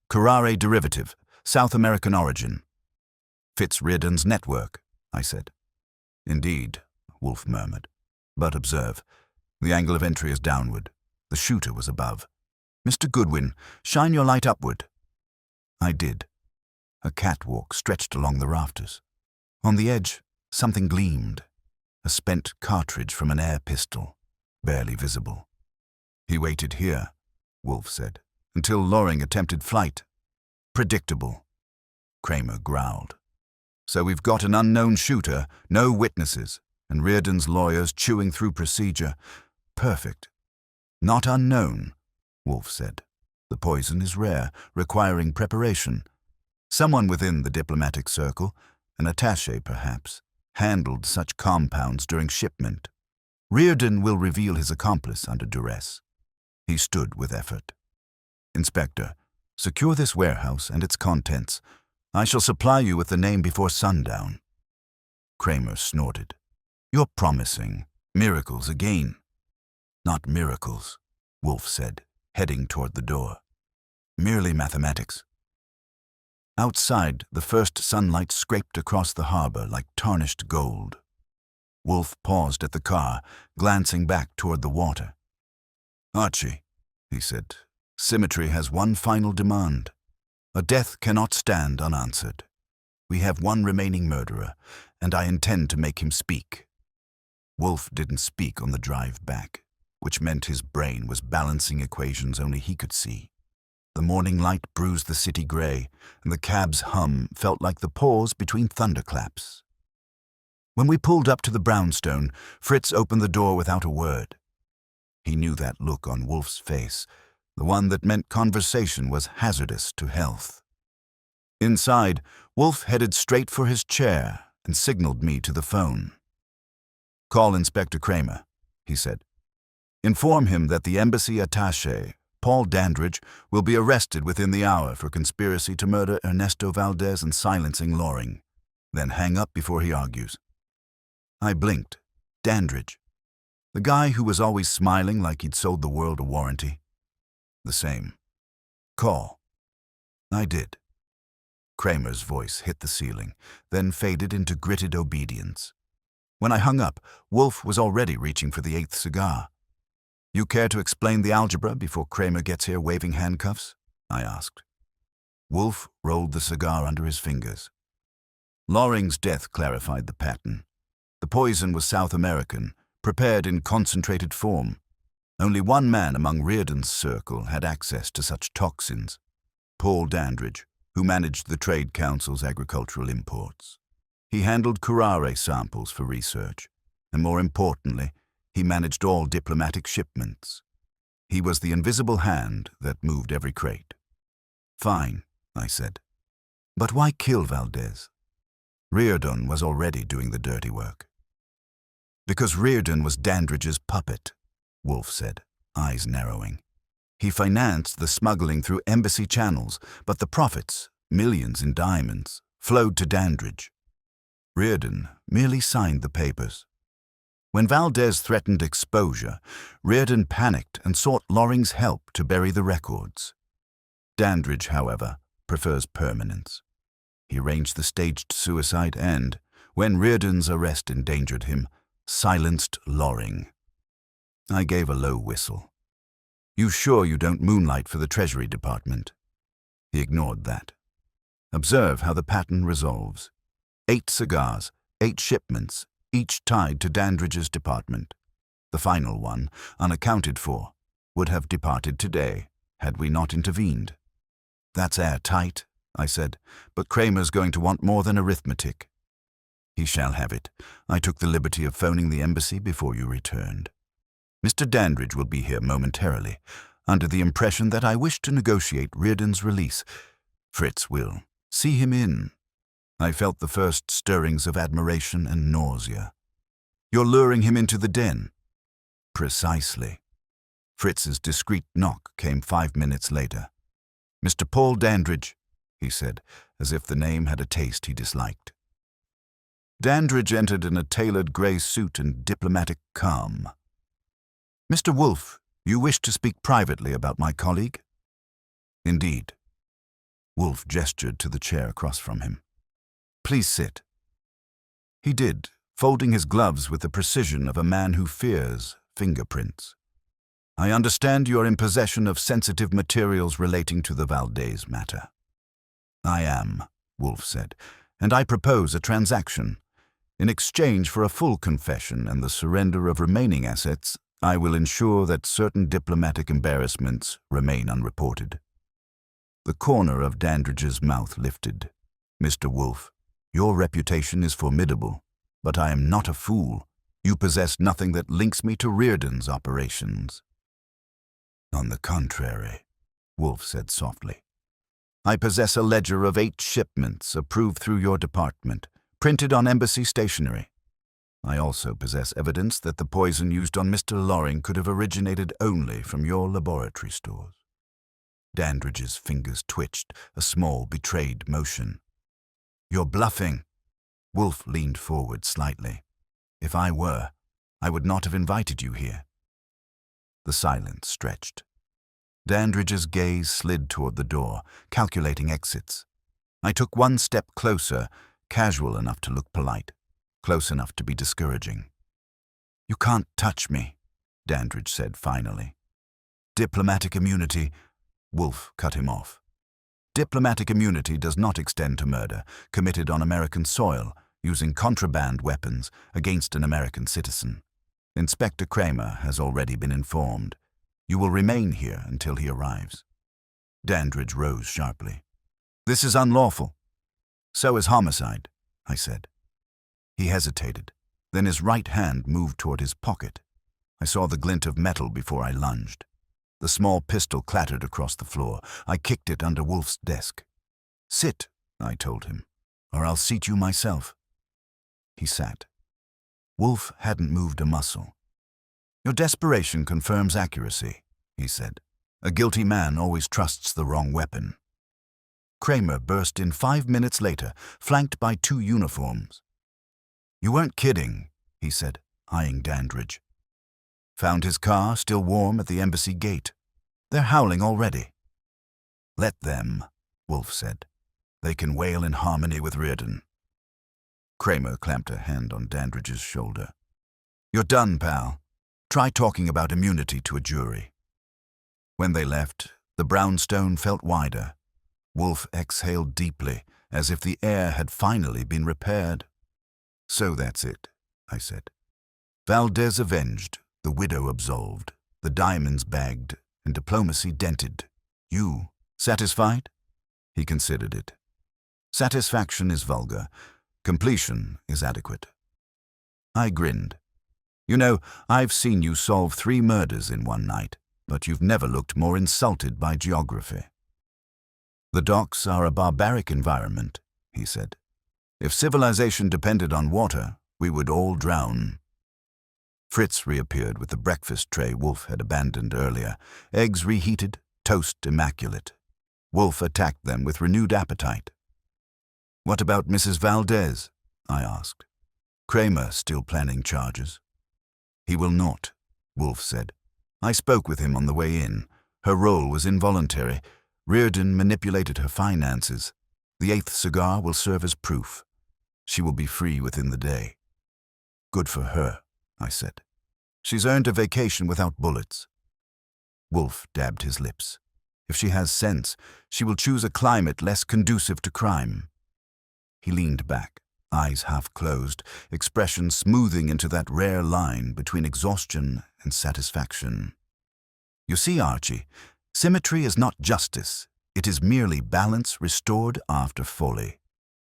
Carrare derivative, South American origin. Fitz Reardon's network, I said. Indeed, Wolfe murmured. But observe, the angle of entry is downward. The shooter was above. Mr. Goodwin, shine your light upward. I did. A catwalk stretched along the rafters. On the edge, something gleamed. A spent cartridge from an air pistol, barely visible. He waited here, Wolfe said, until Loring attempted flight. Predictable. Kramer growled. So we've got an unknown shooter, no witnesses, and Reardon's lawyers chewing through procedure. Perfect. Not unknown, Wolfe said. The poison is rare, requiring preparation. Someone within the diplomatic circle, an attaché perhaps, handled such compounds during shipment. Reardon will reveal his accomplice under duress. He stood with effort. Inspector, secure this warehouse and its contents. I shall supply you with the name before sundown. Kramer snorted. You're promising. Miracles again. Not miracles, Wolfe said, heading toward the door. Merely mathematics. Outside, the first sunlight scraped across the harbor like tarnished gold. Wolfe paused at the car, glancing back toward the water. Archie, he said, symmetry has one final demand. A death cannot stand unanswered. We have one remaining murderer, and I intend to make him speak. Wolfe didn't speak on the drive back, which meant his brain was balancing equations only he could see. The morning light bruised the city gray, and the cab's hum felt like the pause between thunderclaps. When we pulled up to the brownstone, Fritz opened the door without a word. He knew that look on Wolfe's face, the one that meant conversation was hazardous to health. Inside, Wolfe headed straight for his chair and signaled me to the phone. Call Inspector Kramer, he said. Inform him that the embassy attaché, Paul Dandridge, will be arrested within the hour for conspiracy to murder Ernesto Valdez and silencing Loring. Then hang up before he argues. I blinked. Dandridge. The guy who was always smiling like he'd sold the world a warranty. The same. Call. I did. Kramer's voice hit the ceiling, then faded into gritted obedience. When I hung up, Wolfe was already reaching for the 8th cigar. You care to explain the algebra before Kramer gets here waving handcuffs? I asked. Wolfe rolled the cigar under his fingers. Loring's death clarified the pattern. The poison was South American, prepared in concentrated form. Only one man among Reardon's circle had access to such toxins, Paul Dandridge, who managed the Trade Council's agricultural imports. He handled Carrare samples for research, and more importantly, he managed all diplomatic shipments. He was the invisible hand that moved every crate. Fine, I said. But why kill Valdez? Reardon was already doing the dirty work. Because Reardon was Dandridge's puppet, Wolfe said, eyes narrowing. He financed the smuggling through embassy channels, but the profits, millions in diamonds, flowed to Dandridge. Reardon merely signed the papers. When Valdez threatened exposure, Reardon panicked and sought Loring's help to bury the records. Dandridge, however, prefers permanence. He arranged the staged suicide and, when Reardon's arrest endangered him, silenced Loring. I gave a low whistle. "You sure you don't moonlight for the Treasury Department?" He ignored that. "Observe how the pattern resolves. 8 cigars, 8 shipments, each tied to Dandridge's department. The final one, unaccounted for, would have departed today, had we not intervened." "That's airtight," I said, "but Kramer's going to want more than arithmetic." "He shall have it. I took the liberty of phoning the embassy before you returned. Mr. Dandridge will be here momentarily, under the impression that I wish to negotiate Reardon's release. Fritz will see him in." I felt the first stirrings of admiration and nausea. "You're luring him into the den?" "Precisely." Fritz's discreet knock came 5 minutes later. "Mr. Paul Dandridge," he said, as if the name had a taste he disliked. Dandridge entered in a tailored grey suit and diplomatic calm. "Mr. Wolfe, you wish to speak privately about my colleague?" "Indeed." Wolfe gestured to the chair across from him. "Please sit." He did, folding his gloves with the precision of a man who fears fingerprints. "I understand you are in possession of sensitive materials relating to the Valdez matter." "I am," Wolfe said, "and I propose a transaction. In exchange for a full confession and the surrender of remaining assets, I will ensure that certain diplomatic embarrassments remain unreported." The corner of Dandridge's mouth lifted. "Mr. Wolfe, your reputation is formidable, but I am not a fool. You possess nothing that links me to Reardon's operations." "On the contrary," Wolfe said softly. "I possess a ledger of 8 shipments approved through your department, printed on embassy stationery. I also possess evidence that the poison used on Mr. Loring could have originated only from your laboratory stores." Dandridge's fingers twitched, a small, betrayed motion. "You're bluffing." Wolfe leaned forward slightly. "If I were, I would not have invited you here." The silence stretched. Dandridge's gaze slid toward the door, calculating exits. I took 1 step closer, casual enough to look polite, close enough to be discouraging. "You can't touch me," Dandridge said finally. "Diplomatic immunity," Wolfe cut him off. "Diplomatic immunity does not extend to murder committed on American soil using contraband weapons against an American citizen. Inspector Kramer has already been informed. You will remain here until he arrives." Dandridge rose sharply. "This is unlawful." "So is homicide," I said. He hesitated. Then his right hand moved toward his pocket. I saw the glint of metal before I lunged. The small pistol clattered across the floor. I kicked it under Wolfe's desk. "Sit," I told him, "or I'll seat you myself." He sat. Wolfe hadn't moved a muscle. "Your desperation confirms accuracy," he said. "A guilty man always trusts the wrong weapon." Kramer burst in 5 minutes later, flanked by 2 uniforms. "You weren't kidding," he said, eyeing Dandridge. "Found his car still warm at the embassy gate. They're howling already." "Let them," Wolfe said. "They can wail in harmony with Reardon." Kramer clamped a hand on Dandridge's shoulder. "You're done, pal. Try talking about immunity to a jury." When they left, the brownstone felt wider. Wolfe exhaled deeply, as if the air had finally been repaired. "So that's it," I said. "Valdez avenged, the widow absolved, the diamonds bagged, and diplomacy dented. You satisfied?" He considered it. "Satisfaction is vulgar. Completion is adequate." I grinned. "You know, I've seen you solve 3 murders in one night, but you've never looked more insulted by geography." "The docks are a barbaric environment," he said. "If civilization depended on water, we would all drown." Fritz reappeared with the breakfast tray Wolfe had abandoned earlier, eggs reheated, toast immaculate. Wolfe attacked them with renewed appetite. "What about Mrs. Valdez?" I asked. "Kramer still planning charges?" "He will not," Wolfe said. "I spoke with him on the way in. Her role was involuntary. Reardon manipulated her finances. The 8th cigar will serve as proof. She will be free within the day." "Good for her," I said. She's earned a vacation without bullets. Wolfe dabbed his lips. If she has sense, she will choose a climate less conducive to crime. He leaned back, eyes half closed, expression smoothing into that rare line between exhaustion and satisfaction. You see, Archie, symmetry is not justice. It is merely balance restored after folly.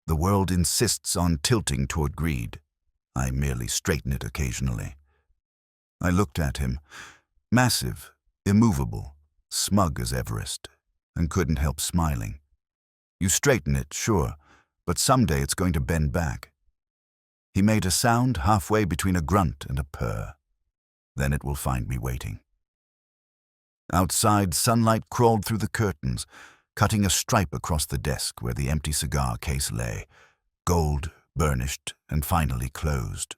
The world insists on tilting toward greed. I merely straighten it occasionally. I looked at him, massive, immovable, smug as Everest, and couldn't help smiling. You straighten it, sure, but someday it's going to bend back. He made a sound halfway between a grunt and a purr. Then it will find me waiting. Outside, sunlight crawled through the curtains, cutting a stripe across the desk where the empty cigar case lay, gold, burnished, and finally closed.